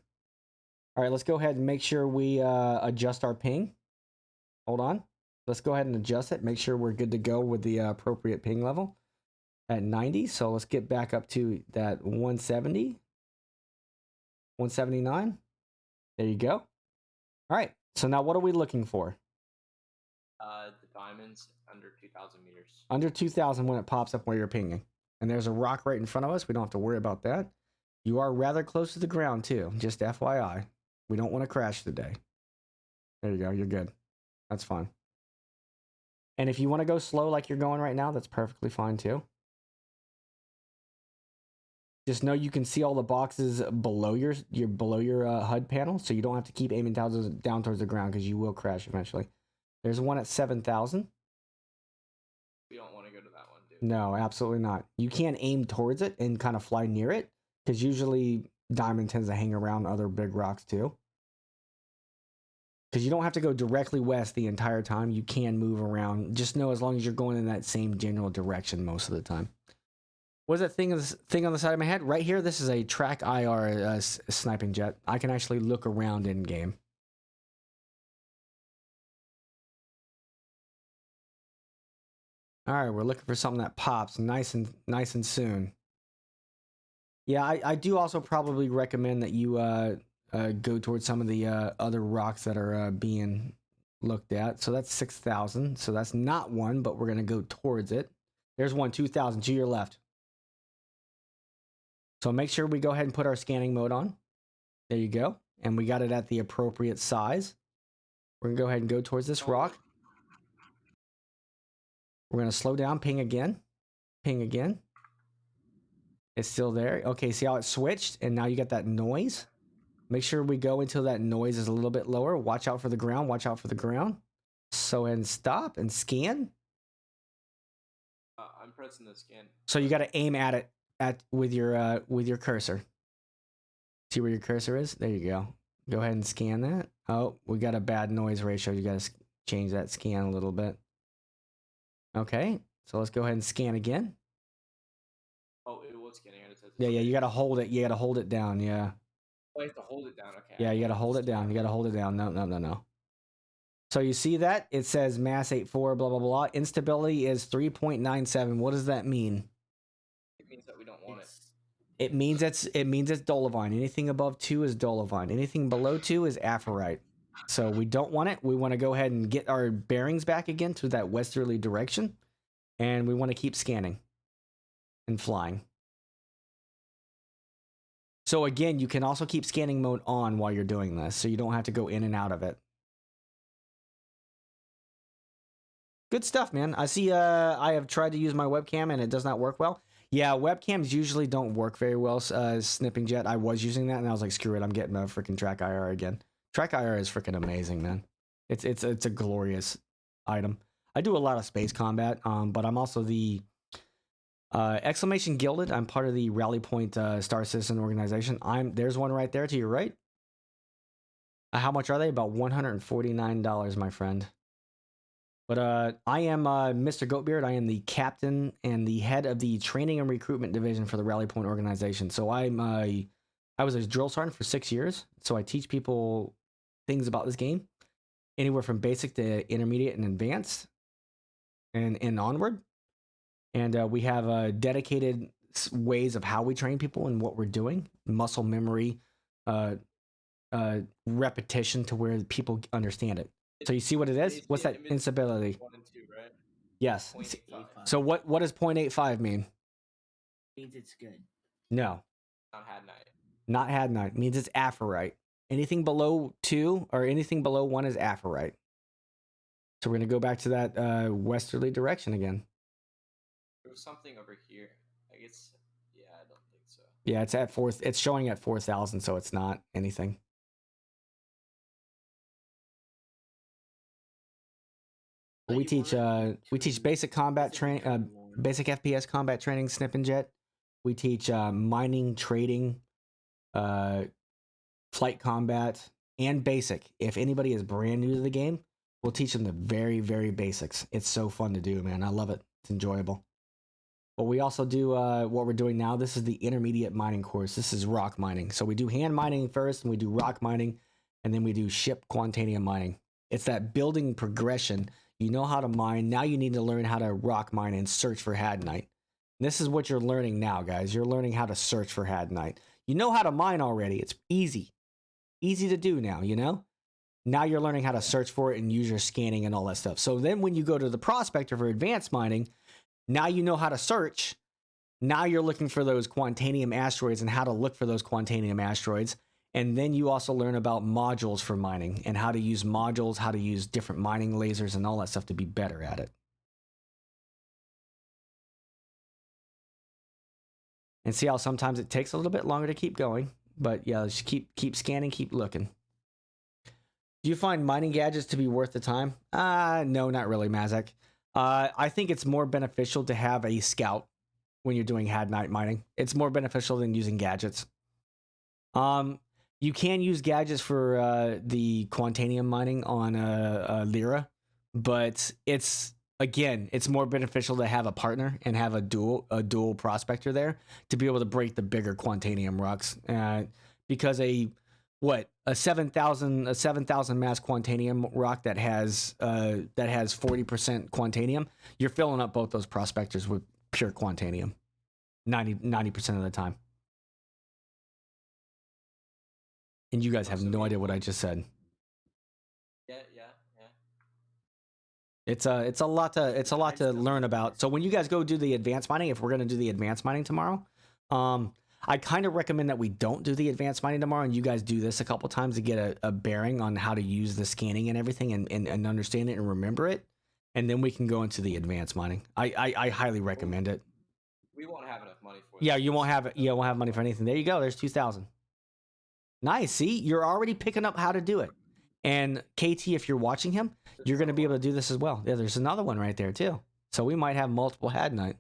All right. Let's go ahead and make sure we adjust our ping. Hold on. Let's go ahead and adjust it. Make sure we're good to go with the appropriate ping level at 90. So let's get back up to that 170. 179. There you go. All right. So now what are we looking for? The diamonds under 2,000 meters. Under 2,000 when it pops up where you're pinging. And there's a rock right in front of us. We don't have to worry about that. You are rather close to the ground too. Just FYI. We don't want to crash today. There you go. You're good. That's fine. And if you want to go slow like you're going right now, that's perfectly fine too. Just know you can see all the boxes below your HUD panel, so you don't have to keep aiming down towards the ground because you will crash eventually. There's one at 7,000. We don't want to go to that one, dude. No, absolutely not. You can't aim towards it and kind of fly near it because usually Diamond tends to hang around other big rocks too. Because you don't have to go directly west the entire time. You can move around. Just know as long as you're going in that same general direction most of the time. What's that thing on the side of my head? Right here, this is a Track IR sniping jet. I can actually look around in game. All right, we're looking for something that pops nice and soon. Yeah, I do also probably recommend that you go towards some of the other rocks that are being looked at. So that's 6,000. So that's not one, but we're gonna go towards it. There's one, 2,000 to your left. So make sure we go ahead and put our scanning mode on. There you go. And we got it at the appropriate size. We're gonna go ahead and go towards this rock. We're gonna slow down, ping again. Ping again. It's still there. Okay, see how it switched? And now you got that noise. Make sure we go until that noise is a little bit lower. Watch out for the ground. Watch out for the ground. So and stop and scan. I'm pressing the scan. So you got to aim at it with your cursor. See where your cursor is? There you go. Go ahead and scan that. Oh, we got a bad noise ratio. You got to change that scan a little bit. Okay, so let's go ahead and scan again. Oh, it was scanning. Yeah, you got to hold it. You got to hold it down. Yeah. Oh, I have to hold it down. Okay. Yeah, you got to hold it down. You got to hold it down. No. So you see that? It says mass 8.4, blah, blah, blah. Instability is 3.97. What does that mean? It means that we don't want it. It means it's Dolovine. Anything above 2 is Dolovine. Anything below 2 is Aphorite. So we don't want it. We want to go ahead and get our bearings back again to that westerly direction. And we want to keep scanning and flying. So again, you can also keep scanning mode on while you're doing this, so you don't have to go in and out of it. Good stuff, man. I see I have tried to use my webcam and it does not work well. Yeah, webcams usually don't work very well, Snipping Jet. I was using that and I was like, screw it, I'm getting a freaking Track IR again. Track IR is freaking amazing, man. It's a glorious item. I do a lot of space combat, but I'm also the Exclamation Gilded. I'm part of the Rally Point Star Citizen organization. There's one right there to your right. How much are they? About $149, my friend. But I am Mr. Goatbeard. I am the captain and the head of the training and recruitment division for the Rally Point organization. So I was a drill sergeant for 6 years. So I teach people things about this game, anywhere from basic to intermediate and advanced, and onward. And we have dedicated ways of how we train people and what we're doing, muscle memory, repetition to where people understand it. So you see what it is? What's that instability? 1 and 2, right? Yes. 0.85. So what does 0.85 mean? Means it's good. No. Not had night. Not Hadnite. It means it's Aphorite. Anything below 2 or anything below 1 is Aphorite. So we're going to go back to that westerly direction again. There was something over here. I guess. Yeah, I don't think so. Yeah, it's at 4. It's showing at 4,000, so it's not anything. We teach basic combat training, basic FPS combat training, Snipping Jet. We teach mining, trading, flight combat, and basic. If anybody is brand new to the game, we'll teach them the very, very basics. It's so fun to do, man. I love it. It's enjoyable. But we also do what we're doing now. This is the intermediate mining course. This is rock mining. So we do hand mining first, and we do rock mining, and then we do ship quantanium mining. It's that building progression. You know how to mine. Now you need to learn how to rock mine and search for Hadnite. This is what you're learning now, guys. You're learning how to search for Hadnite. You know how to mine already. It's easy. Easy to do now, you know? Now you're learning how to search for it and use your scanning and all that stuff. So then when you go to the Prospector for advanced mining, now you know how to search. Now you're looking for those Quantanium asteroids and how to look for those Quantanium asteroids. And then you also learn about modules for mining and how to use modules, how to use different mining lasers and all that stuff to be better at it. and see how sometimes it takes a little bit longer to keep going. But yeah, just keep scanning, keep looking. Do you find mining gadgets to be worth the time? No, not really, Mazak. I think it's more beneficial to have a scout when you're doing Hadnite mining. It's more beneficial than using gadgets. You can use gadgets for the Quantanium mining on Lyra, but it's more beneficial to have a partner and have a dual prospector there to be able to break the bigger Quantanium rocks. Because a 7,000 mass Quantanium rock that has 40% Quantanium, you're filling up both those prospectors with pure Quantanium 90% of the time. And you guys have no idea what I just said. Yeah. It's a lot to learn about. So when you guys go do the advanced mining, if we're gonna do the advanced mining tomorrow, I kind of recommend that we don't do the advanced mining tomorrow, and you guys do this a couple times to get a bearing on how to use the scanning and everything, and understand it and remember it, and then we can go into the advanced mining. I highly recommend it. We won't have enough money for Yeah, this. you won't have money for anything. There you go. There's 2,000. Nice. See, you're already picking up how to do it. And KT, if you're watching him, you're going to be able to do this as well. Yeah, there's another one right there too. So we might have multiple Hadnite.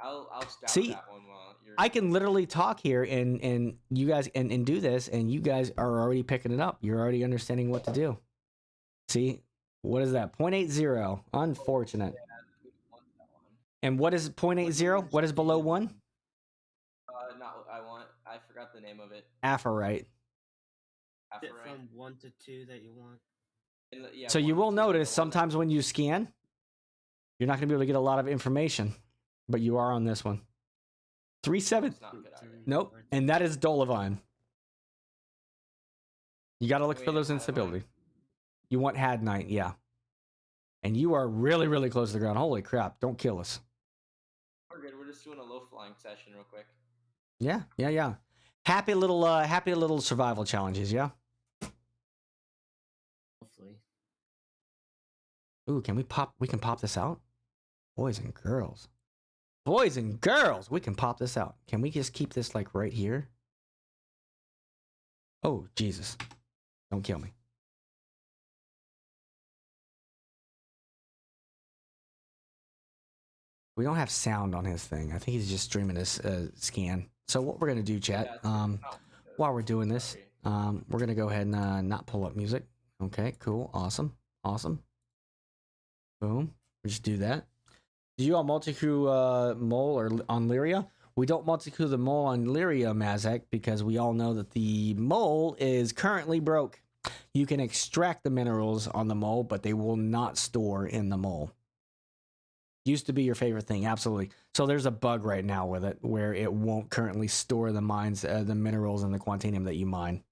I'll scout See, that one while you're... I can literally talk here and you guys and do this, and you guys are already picking it up. You're already understanding what to do. See, what is that? 0.80. Unfortunate. And what is 0.80? What is below 1? I forgot the name of it. Aphorite. Is it from 1 to 2 that you want? Yeah, So you 1 will to 2, notice the one sometimes when you scan, you're not going to be able to get a lot of information, but you are on this one. 3.7. It's not good either. Nope. And that is Dolovine. You got to look for Wait, those Hadnite. instability. You want Hadnite, yeah. And you are really, really close to the ground. Holy crap. Don't kill us. We're good. We're just doing a low flying session real quick. Yeah. Happy little survival challenges, yeah? Hopefully. Ooh, we can pop this out? Boys and girls, we can pop this out. Can we just keep this like right here? Oh, Jesus. Don't kill me. We don't have sound on his thing. I think he's just streaming his scan. So what we're going to do, chat, while we're doing this, we're going to go ahead and not pull up music. Okay, cool. Awesome. Boom. We just do that. Do you all multi-crew mole or on Lyria? We don't multi-crew the mole on Lyria, Mazak, because we all know that the mole is currently broke. You can extract the minerals on the mole, but they will not store in the mole. Used to be your favorite thing, absolutely. So there's a bug right now with it where it won't currently store the minerals and the Quantanium that you mine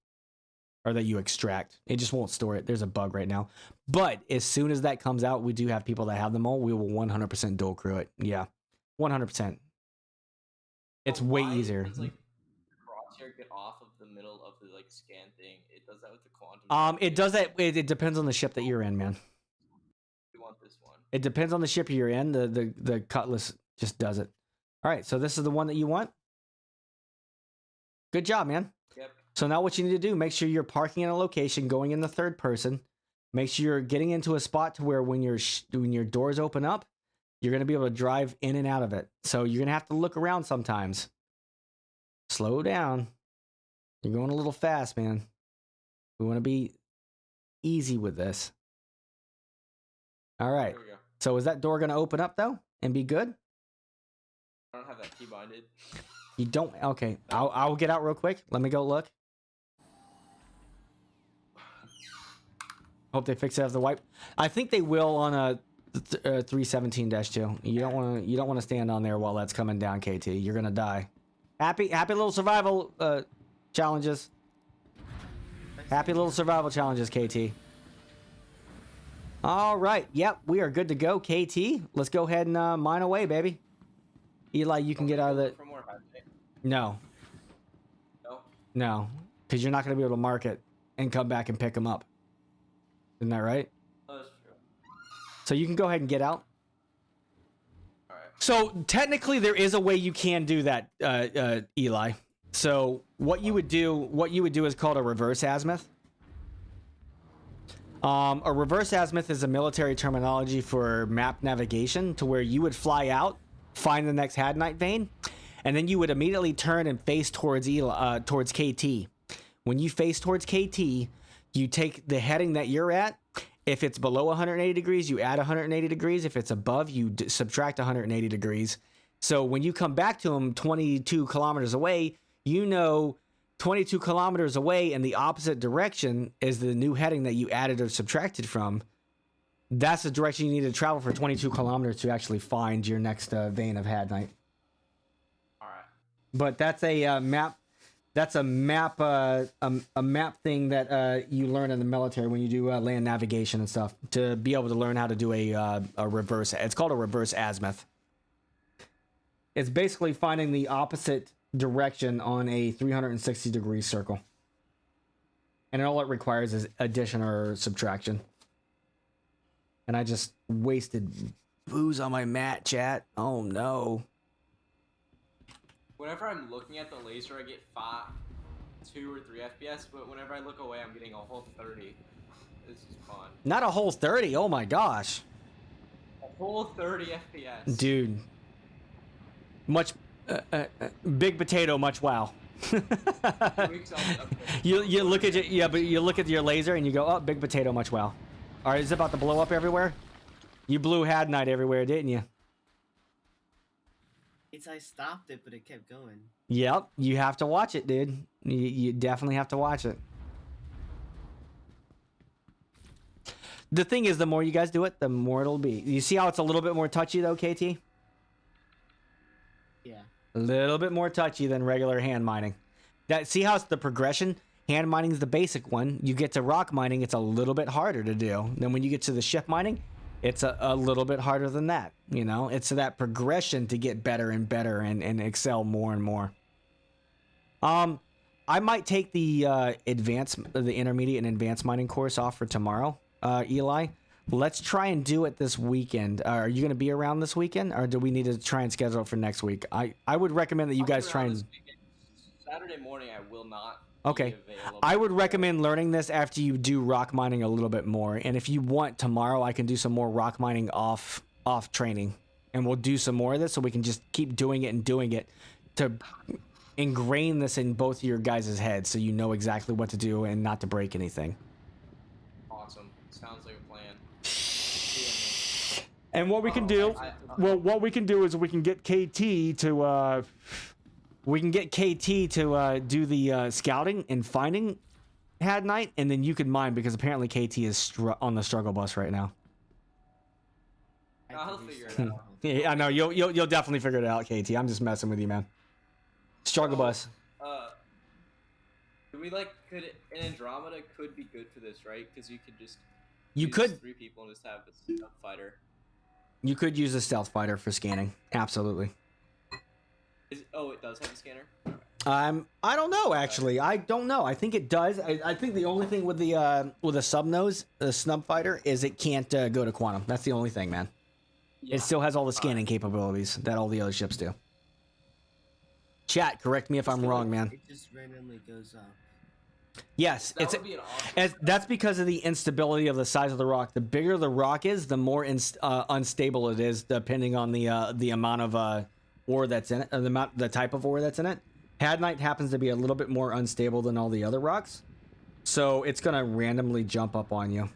or that you extract. It just won't store it. There's a bug right now. But as soon as that comes out, we do have people that have them all. We will 100% dual crew it. Yeah, 100%. It's way easier. Does, like, crosshair get off of the middle of the scan thing? It does that with the quantum. It does that. It depends on the ship that you're in, man. We want this one. It depends on the ship you're in. The Cutlass just does it. All right, so this is the one that you want. Good job, man. Yep. So now what you need to do, make sure you're parking in a location, going in the third person. Make sure you're getting into a spot to where when your doors open up, you're going to be able to drive in and out of it. So you're going to have to look around sometimes. Slow down. You're going a little fast, man. We want to be easy with this. All right. Here we go. So is that door going to open up, though, and be good? I don't have that key binded. You don't? Okay. I'll get out real quick. Let me go look. Hope they fix it after the wipe. I think they will on a 317-2. You don't want to stand on there while that's coming down, KT. You're gonna die. Happy little survival challenges. Happy little survival challenges, KT. All right. Yep, we are good to go, KT. Let's go ahead and mine away, baby. Eli, you can get out of the. For more Hadnite. No. No, because you're not gonna be able to mark it and come back and pick them up. Isn't that right? Oh, that's true. So you can go ahead and get out. All right. So technically, there is a way you can do that, Eli. So what you would do is called a reverse azimuth. A reverse azimuth is a military terminology for map navigation, to where you would fly out, find the next Hadnite vein, and then you would immediately turn and face towards towards KT. When you face towards KT, you take the heading that you're at. If it's below 180 degrees, you add 180 degrees. If it's above, you subtract 180 degrees. So when you come back to them 22 kilometers away, you know 22 kilometers away in the opposite direction is the new heading that you added or subtracted from. That's the direction you need to travel for 22 kilometers to actually find your next vein of Hadnite. All right. But that's a map. That's a map thing that you learn in the military when you do land navigation and stuff, to be able to learn how to do a reverse. It's called a reverse azimuth. It's basically finding the opposite direction on a 360 degree circle, and all it requires is addition or subtraction. And I just wasted booze on my mat, chat. Oh no. Whenever I'm looking at the laser, I get 2 or 3 FPS, but whenever I look away, I'm getting a whole 30. This is fun. Not a whole 30. Oh my gosh. A whole 30 FPS. Dude. Much big potato, much wow. You look at you look at your laser and you go, oh, big potato, much wow. All right, is it about to blow up everywhere? You blew Hadnite everywhere, didn't you? I stopped it, but it kept going. Yep, you have to watch it, dude. You definitely have to watch it. The thing is, the more you guys do it, the more it'll be. You see how it's a little bit more touchy, though, KT? Yeah. A little bit more touchy than regular hand mining. See how it's the progression? Hand mining is the basic one. You get to rock mining, it's a little bit harder to do. Then when you get to the ship mining, it's a little bit harder than that. You know, it's that progression to get better and better and excel more and more. I might take the the intermediate and advanced mining course off for tomorrow, Eli. Let's try and do it this weekend. Are you going to be around this weekend, or do we need to try and schedule it for next week? I would recommend that you guys try and... Saturday morning, I will not. Okay. I would recommend learning this after you do rock mining a little bit more. And if you want, tomorrow I can do some more rock mining off training, and we'll do some more of this so we can just keep doing it and doing it to ingrain this in both of your guys' heads, so you know exactly what to do and not to break anything. Awesome. Sounds like a plan. And what we can do, what we can do is we can get KT to do the scouting and finding Hadnite, and then you can mine, because apparently KT is on the struggle bus right now. I'll figure it out. Yeah, I know you'll definitely figure it out, KT. I'm just messing with you, man. Struggle bus. Could an Andromeda could be good for this, right? Because you could just use 3 people and just have a stealth fighter. You could use a stealth fighter for scanning. Absolutely. It does have a scanner? I don't know, actually. I don't know. I think it does. I think the only thing with the snub fighter, is it can't go to quantum. That's the only thing, man. Yeah. It still has all the scanning capabilities that all the other ships do. Chat, correct me if I'm wrong, man. It just randomly goes up. Yes, awesome. That's because of the instability of the size of the rock. The bigger the rock is, the more unstable it is, depending on the amount of ore that's in it, the type of ore that's in it. Hadnite happens to be a little bit more unstable than all the other rocks, so it's gonna randomly jump up on you.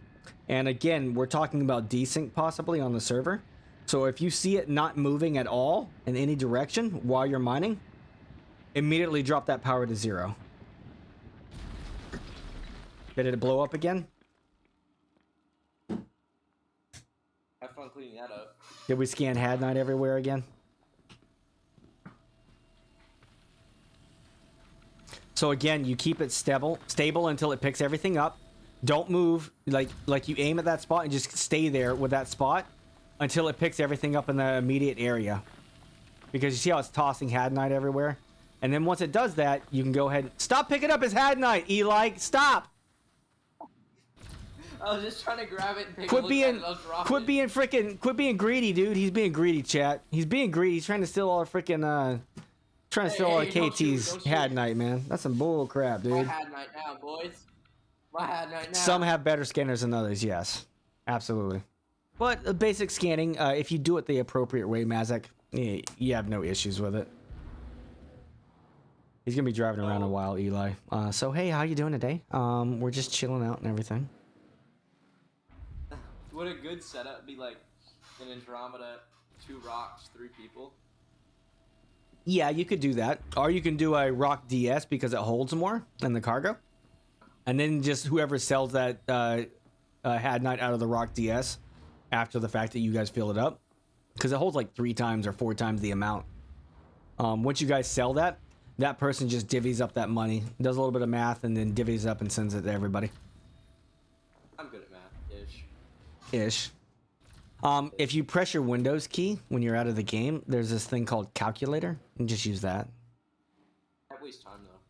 And again, we're talking about desync possibly on the server. So if you see it not moving at all in any direction while you're mining, immediately drop that power to 0. Did it blow up again? Have fun cleaning that up. Did we scan Hadnite everywhere again? So again, you keep it stable until it picks everything up. Don't move. Like you aim at that spot and just stay there with that spot until it picks everything up in the immediate area. Because you see how it's tossing Hadnite everywhere? And then once it does that, you can go ahead. Stop picking up his Hadnite, Eli. Stop. I was just trying to grab it and take a Quit look being, at it. I'll drop quit it. being freaking, quit being greedy, dude. He's being greedy, chat. He's being greedy. He's trying to steal all our freaking, trying to Hey, steal all hey, don't shoot, KT's don't shoot. Had Night, man. That's some bull crap, My dude. Had Night now, boys. My Had Night now. Some have better scanners than others, yes. Absolutely. But basic scanning, if you do it the appropriate way, Mazak, you have no issues with it. He's gonna be driving around a while, Eli. So hey, how you doing today? We're just chilling out and everything. Would a good setup be like an Andromeda, 2 rocks, 3 people? Yeah, you could do that. Or you can do a Rock DS because it holds more than the cargo. And then just whoever sells that Had Night out of the Rock DS after the fact that you guys fill it up. Because it holds like 3 times or 4 times the amount. Once you guys sell that, that person just divvies up that money, does a little bit of math, and then divvies up and sends it to everybody. I'm good at math-ish. Ish. If you press your Windows key when you're out of the game, there's this thing called calculator. You can just use that. That wastes time though.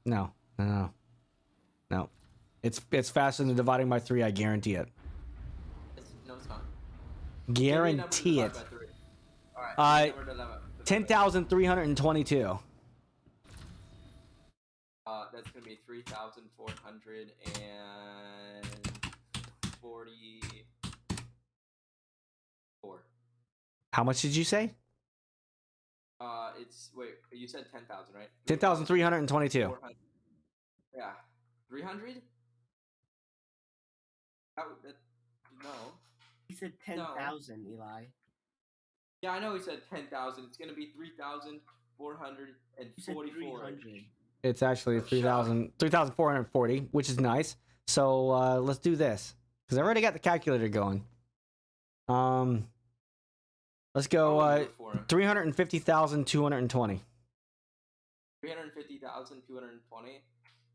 No, no, no. No. It's faster than dividing by 3, I guarantee it. No, it's not. Guarantee it. Alright. 10,322. That's gonna be 3,444. How much did you say? It's wait. You said 10,000, right? 10,322. 400. Yeah, 300. No. He said 10,000, Eli. Yeah, I know he said 10,000. It's gonna be 3,444. 300. It's actually 3,440, which is nice. So let's do this because I already got the calculator going. Let's go 350,220. 350,220.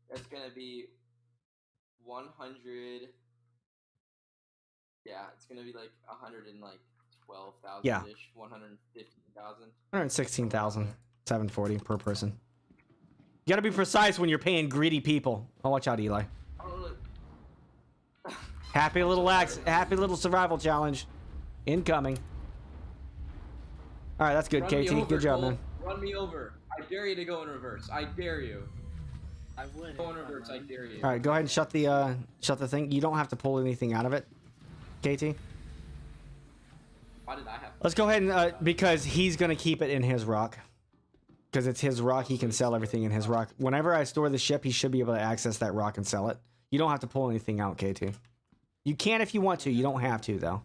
That's gonna be 100. Yeah, it's gonna be like 112,000 Yeah. ish. 115,000. 116,740 per person. You gotta be precise when you're paying greedy people. Oh, watch out, Eli. Happy little survival challenge incoming. All right, that's good, Run me KT. over, Good job, Cole. man. Run me over. I dare you to go in reverse. I dare you. I would. Go in reverse. I dare you. All right, go ahead and shut the thing. You don't have to pull anything out of it, KT. Why did I have to? Let's go ahead and because he's gonna keep it in his rock. Because it's his rock, he can sell everything in his rock. Whenever I store the ship, he should be able to access that rock and sell it. You don't have to pull anything out, KT. You can if you want to. You don't have to, though.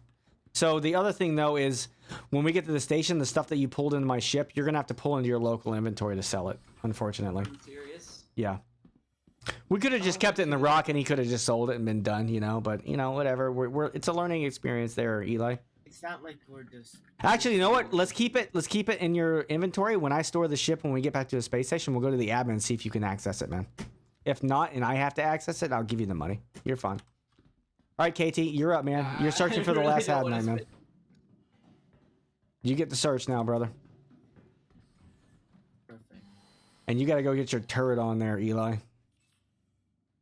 So the other thing, though, is when we get to the station, the stuff that you pulled into my ship, you're going to have to pull into your local inventory to sell it, unfortunately. Are you serious? Yeah. We could have just kept it in the rock, and he could have just sold it and been done, you know. But, you know, whatever. It's a learning experience there, Eli. It's not like we're just. Actually, you know what? Let's keep it in your inventory. When I store the ship, when we get back to the space station, we'll go to the admin and see if you can access it, man. If not, and I have to access it, I'll give you the money. You're fine. All right, KT, you're up, man. You're searching for the last Had Night, man. You get the search now, brother. Perfect. And you got to go get your turret on there, Eli.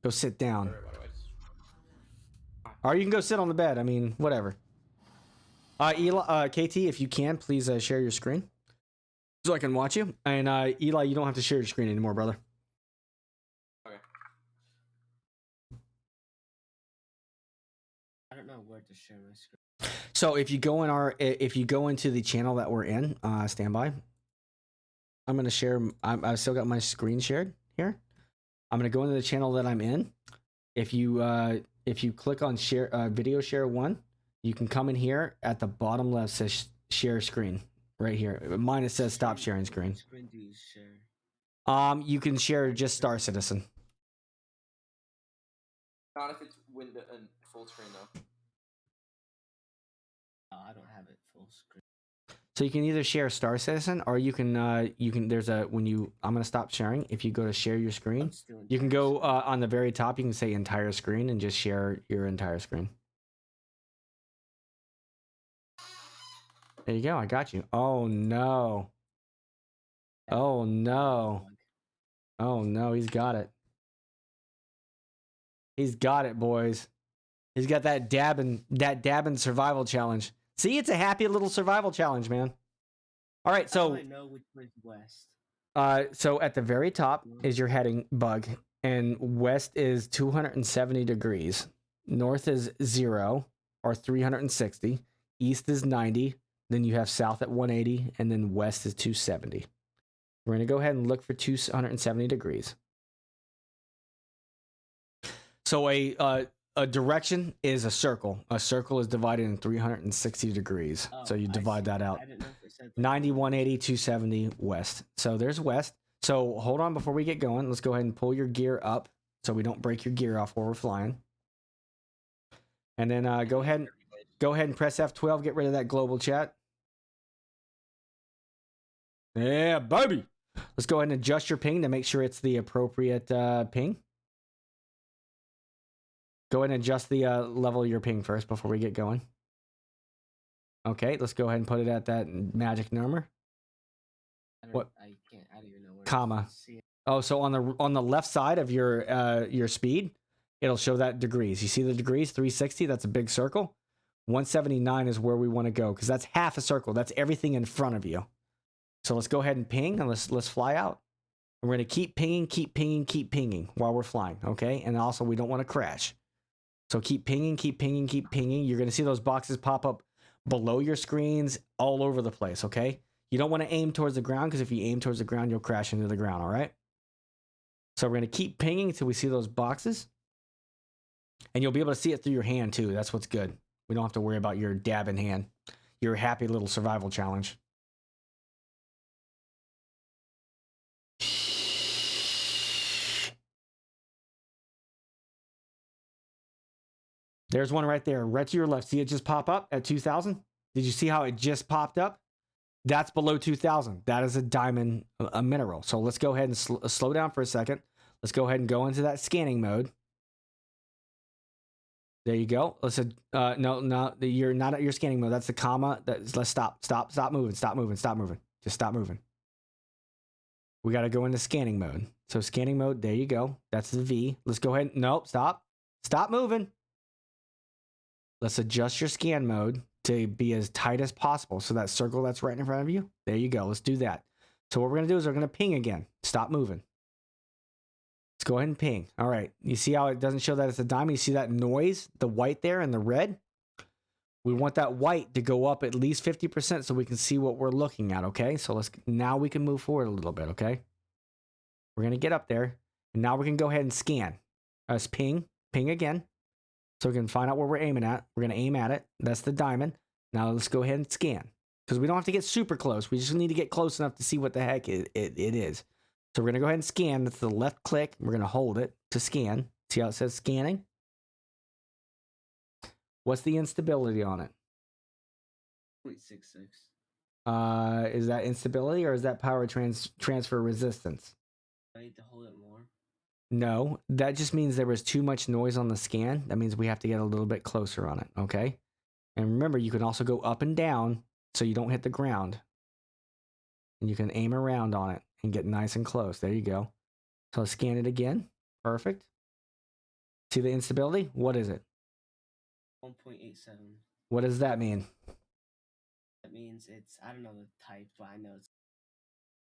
Go sit down. Or you can go sit on the bed. I mean, whatever. Eli, KT, if you can, please share your screen so I can watch you. And Eli, you don't have to share your screen anymore, brother. Okay. I don't know where to share my screen. So if you go into the channel that we're in, stand by. I'm gonna share. I've still got my screen shared here. I'm gonna go into the channel that I'm in. If you click on share video share 1. You can come in here at the bottom left says share screen right here. Mine it says stop sharing screen. What screen do you share? You can share just Star Citizen. Not if it's window and full screen though. I don't have it full screen. So you can either share Star Citizen or you can there's a I'm gonna stop sharing. If you go to share your screen, you can go on the very top. You can say entire screen and just share your entire screen. There you go. I got you. Oh no. Oh no. Oh no. He's got it. He's got it, boys. He's got that dabbing survival challenge. See, it's a happy little survival challenge, man. All right, How do so I know which way is west? so at the very top is your heading bug, and west is 270 degrees. North is 0 or 360. East is 90. Then you have south at 180, and then west is 270. We're gonna go ahead and look for 270 degrees. So a direction is a circle. A circle is divided in 360 degrees. So you divide that out. I didn't know if it said 90, 180, 270 west. So there's west. So hold on before we get going. Let's go ahead and pull your gear up so we don't break your gear off while we're flying. And then go ahead and press F12. Get rid of that global chat. Yeah, baby. Let's go ahead and adjust your ping to make sure it's the appropriate ping. Go ahead and adjust the level of your ping first before we get going. Okay, let's go ahead and put it at that magic number. What? I can't. I don't even know where. Comma. to see it. Oh, so on the left side of your speed, it'll show that degrees. You see the degrees, 360, that's a big circle. 179 is where we want to go because that's half a circle. That's everything in front of you. So let's go ahead and ping and let's fly out. And we're going to keep pinging while we're flying, okay? And also we don't want to crash. So keep pinging. You're going to see those boxes pop up below your screens all over the place, okay? You don't want to aim towards the ground because if you aim towards the ground, you'll crash into the ground, all right? So we're going to keep pinging until we see those boxes. And you'll be able to see it through your hand too. That's what's good. We don't have to worry about your dabbing hand. Your happy little survival challenge. There's one right there, right to your left. See it just pop up at 2,000? Did you see how it just popped up? That's below 2,000. That is a diamond, a mineral. So let's go ahead and slow down for a second. Let's go ahead and go into that scanning mode. There you go. Let's no, you're not at your scanning mode. That's the comma. Let's stop moving. Just stop moving. We got to go into scanning mode. So scanning mode, there you go. That's the V. Let's go ahead. Nope, stop moving. Let's adjust your scan mode to be as tight as possible. So that circle that's right in front of you, there you go. Let's do that. So what we're going to do is we're going to ping again. Stop moving. Let's go ahead and ping. All right. You see how it doesn't show that it's a diamond? You see that noise, the white there and the red? We want that white to go up at least 50% so we can see what we're looking at, okay? So now we can move forward a little bit, okay? We're going to get up there. And now we can go ahead and scan. Let's ping again. So we can find out where we're aiming at. We're going to aim at it. That's the diamond. Now let's go ahead and scan. Because we don't have to get super close. We just need to get close enough to see what the heck it is. So we're going to go ahead and scan. That's the left click. We're going to hold it to scan. See how it says scanning? What's the instability on it? 0.66. Is that instability or is that power transfer resistance? I need to hold it more. No, that just means there was too much noise on the scan. That means we have to get a little bit closer on it, okay? And remember, you can also go up and down so you don't hit the ground. And you can aim around on it and get nice and close. There you go. So let's scan it again. Perfect. See the instability? What is it? 1.87. What does that mean? That means it's, I don't know the type, but I know it's,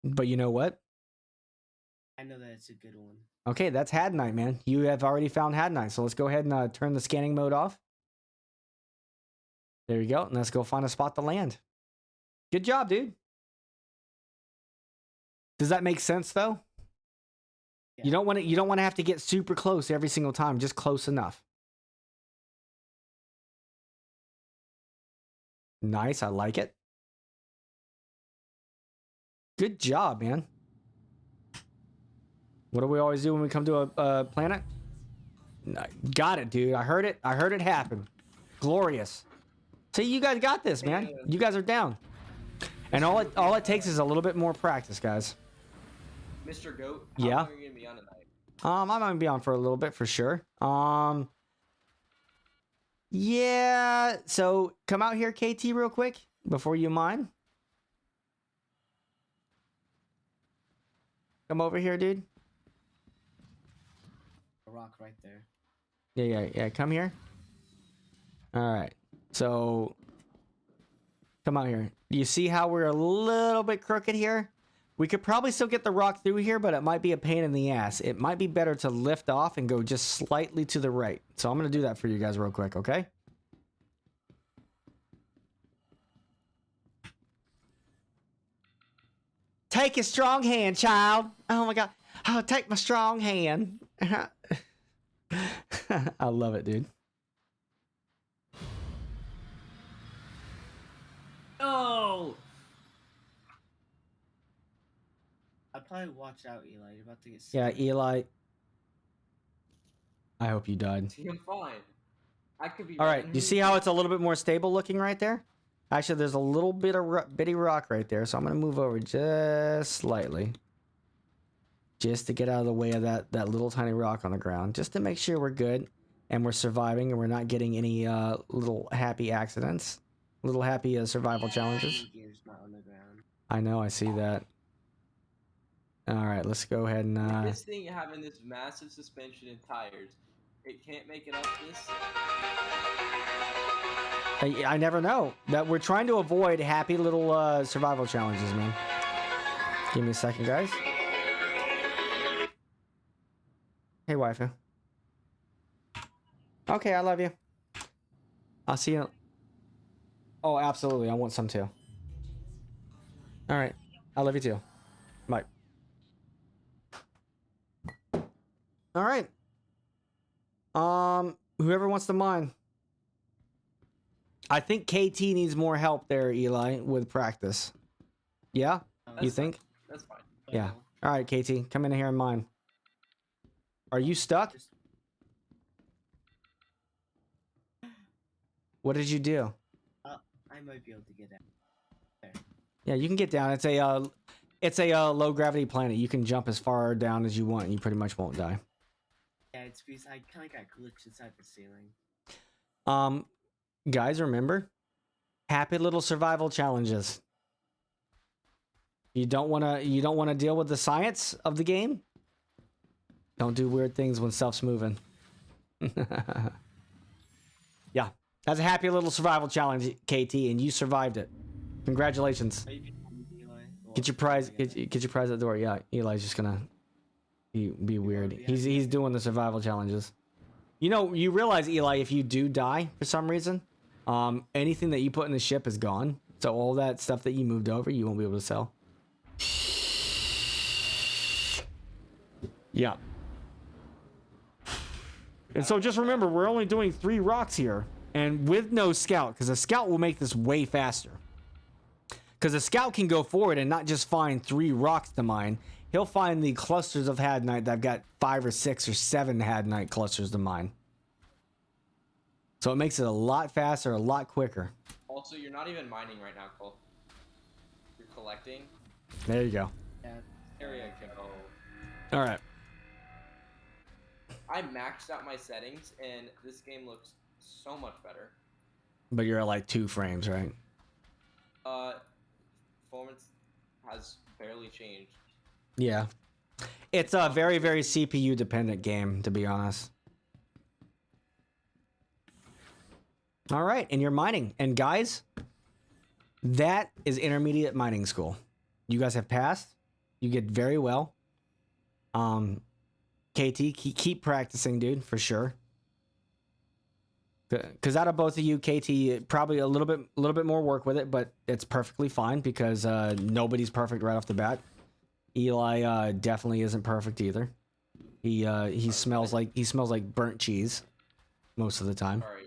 But you know what? I know that it's a good one. Okay, that's Hadnite, man. You have already found Hadnite. So let's go ahead and turn the scanning mode off. There you go. And let's go find a spot to land. Good job, dude. Does that make sense though? Yeah. You don't want to have to get super close every single time, just close enough. Nice, I like it. Good job, man. What do we always do when we come to a planet? Got it, dude. I heard it. I heard it happen. Glorious. See, you guys got this, man. You guys are down. And all it takes is a little bit more practice, guys. Mr. Goat, Yeah. how long are you gonna be on tonight? I might be on for a little bit for sure. Yeah. So come out here, KT, real quick before you mine. Come over here, dude. A rock right there. Yeah. Come here. All right. So come out here. You see how we're a little bit crooked here? We could probably still get the rock through here, but it might be a pain in the ass. It might be better to lift off and go just slightly to the right. So I'm going to do that for you guys real quick, okay? Take a strong hand, child. Oh my god. Oh, take my strong hand. I love it, dude. Oh! I'd probably watch out, Eli. You're about to get Yeah, sick. Eli. I hope you died. See, I'm fine. I could be. All right, right you see how it's a little bit more stable looking right there? Actually, there's a little bit of bitty rock right there, so I'm gonna move over just slightly, just to get out of the way of that little tiny rock on the ground, just to make sure we're good and we're surviving and we're not getting any little happy accidents, little happy survival challenges. Gear's not on the ground. I know, I see that. All right, let's go ahead and. This thing having this massive suspension and tires, it can't make it up this. I never know. That we're trying to avoid happy little survival challenges, man. Give me a second, guys. Hey, waifu. Okay, I love you. I'll see you. Oh, absolutely. I want some too. All right. I love you too. Bye. All right. Whoever wants to mine. I think KT needs more help there, Eli, with practice. Yeah? You think? That's fine. Yeah. All right, KT, come in here and mine. Are you stuck? What did you do? I might be able to get out. There. Yeah, you can get down. It's a low gravity planet. You can jump as far down as you want, and you pretty much won't die. Yeah, it's because I kind of got glitched inside the ceiling. Guys, remember, happy little survival challenges. You don't want to deal with the science of the game. Don't do weird things when stuff's moving. Yeah, that's a happy little survival challenge, KT, and you survived it. Congratulations. Are you behind me, Eli? Well, Get your prize. I gotta- Get your prize at the door. Yeah, Eli's just gonna be weird. He's doing the survival challenges. You know, you realize, Eli, if you do die for some reason, anything that you put in the ship is gone. So all that stuff that you moved over, you won't be able to sell. Yeah. And so just remember, we're only doing 3 rocks here, and with no scout, because a scout will make this way faster. Because a scout can go forward and not just find 3 rocks to mine. He'll find the clusters of Hadnite that have got 5 or 6 or 7 Hadnite clusters to mine. So it makes it a lot faster, a lot quicker. Also, you're not even mining right now, Cole. You're collecting. There you go. Yeah. There you go. All right. I maxed out my settings, and this game looks so much better. But you're at like 2 frames, right? Performance has barely changed. Yeah. It's a very, very CPU dependent game, to be honest. All right, and you're mining. And guys, that is intermediate mining school. You guys have passed. You did very well. KT, keep practicing, dude, for sure. Because out of both of you, KT, probably a little bit more work with it, but it's perfectly fine because nobody's perfect right off the bat. Eli definitely isn't perfect either. He smells like burnt cheese most of the time. Sorry,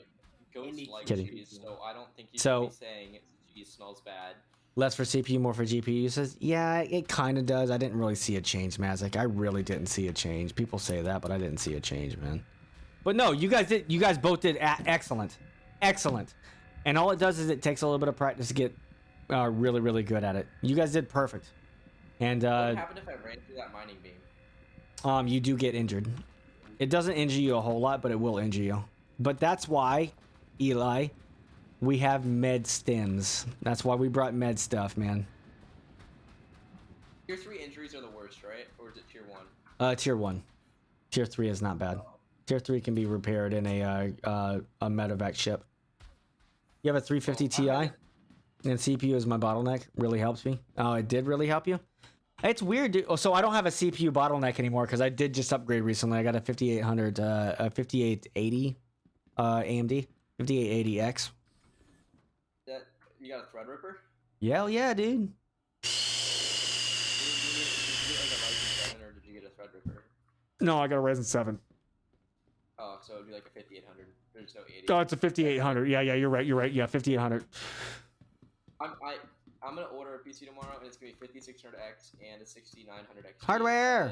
goats like Kidding. cheese, so I don't think you So- should be saying cheese smells bad. Less for CPU, more for GPU uses. Yeah, it kind of does. I didn't really see a change, Mazik. I really didn't see a change. People say that, but I didn't see a change, man. But no, you guys did. You guys both did excellent, excellent. And all it does is it takes a little bit of practice to get really, really good at it. You guys did perfect. And What would happen if I ran through that mining beam? you do get injured. It doesn't injure you a whole lot, but it will injure you. But that's why, Eli, we have med stims. That's why we brought med stuff, man. Tier 3 injuries are the worst, right? Or is it tier 1? Tier 1. Tier 3 is not bad. Tier 3 can be repaired in a medevac ship. You have a 350 Ti, I- and CPU is my bottleneck. Really helps me. Oh, it did really help you. It's weird, dude. Oh, so I don't have a CPU bottleneck anymore because I did just upgrade recently. I got a 5800, a 5880 AMD, 5880X. That you got a Threadripper? Yeah, yeah, dude. Did you get like a Ryzen 7 or did you get a Threadripper? No, I got a Ryzen 7. Oh, so it'd be like a 5800. There's no 80. Oh, it's a 5800. Yeah, yeah, you're right. You're right. Yeah, 5800. I'm gonna order a PC tomorrow, and it's gonna be 5600X and a 6900X. Hardware.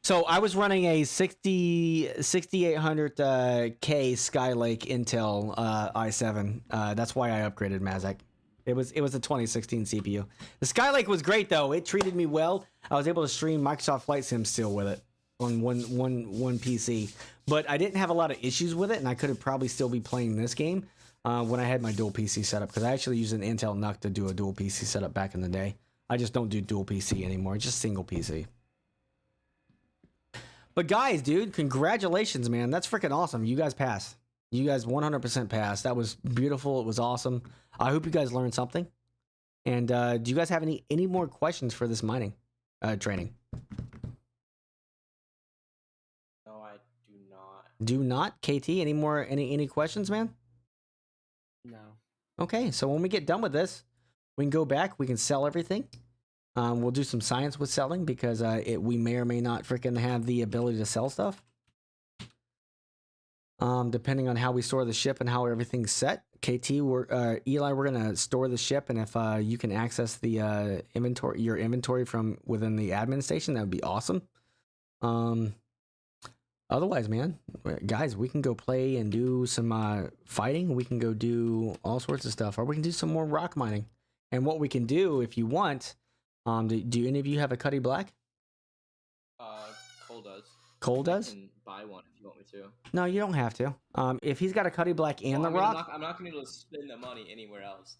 So I was running a 6800K Skylake Intel i7. That's why I upgraded Mazak. It was a 2016 CPU. The Skylake was great though. It treated me well. I was able to stream Microsoft Flight Sim still with it on one PC, but I didn't have a lot of issues with it, and I could have probably still be playing this game when I had my dual PC setup, because I actually used an Intel NUC to do a dual PC setup back in the day. I just don't do dual PC anymore, just single PC. But guys, dude, congratulations, man. That's freaking awesome. You guys passed. You guys 100% passed. That was beautiful. It was awesome. I hope you guys learned something. And do you guys have any more questions for this mining training? No, I do not. Do not, KT. Any questions, man? No. Okay, so when we get done with this, we can go back. We can sell everything. We'll do some science with selling because we may or may not freaking have the ability to sell stuff. Depending on how we store the ship and how everything's set. KT, Eli, we're gonna store the ship, and if you can access the your inventory from within the admin station, that would be awesome. Otherwise, man, guys, we can go play and do some fighting. We can go do all sorts of stuff, or we can do some more rock mining. And what we can do, if you want, do any of you have a Cuddy Black? Cole does. Cole does? I can buy one if you want me to. No, you don't have to. If he's got a Cuddy Black and the rock, I'm not gonna be able to spend the money anywhere else.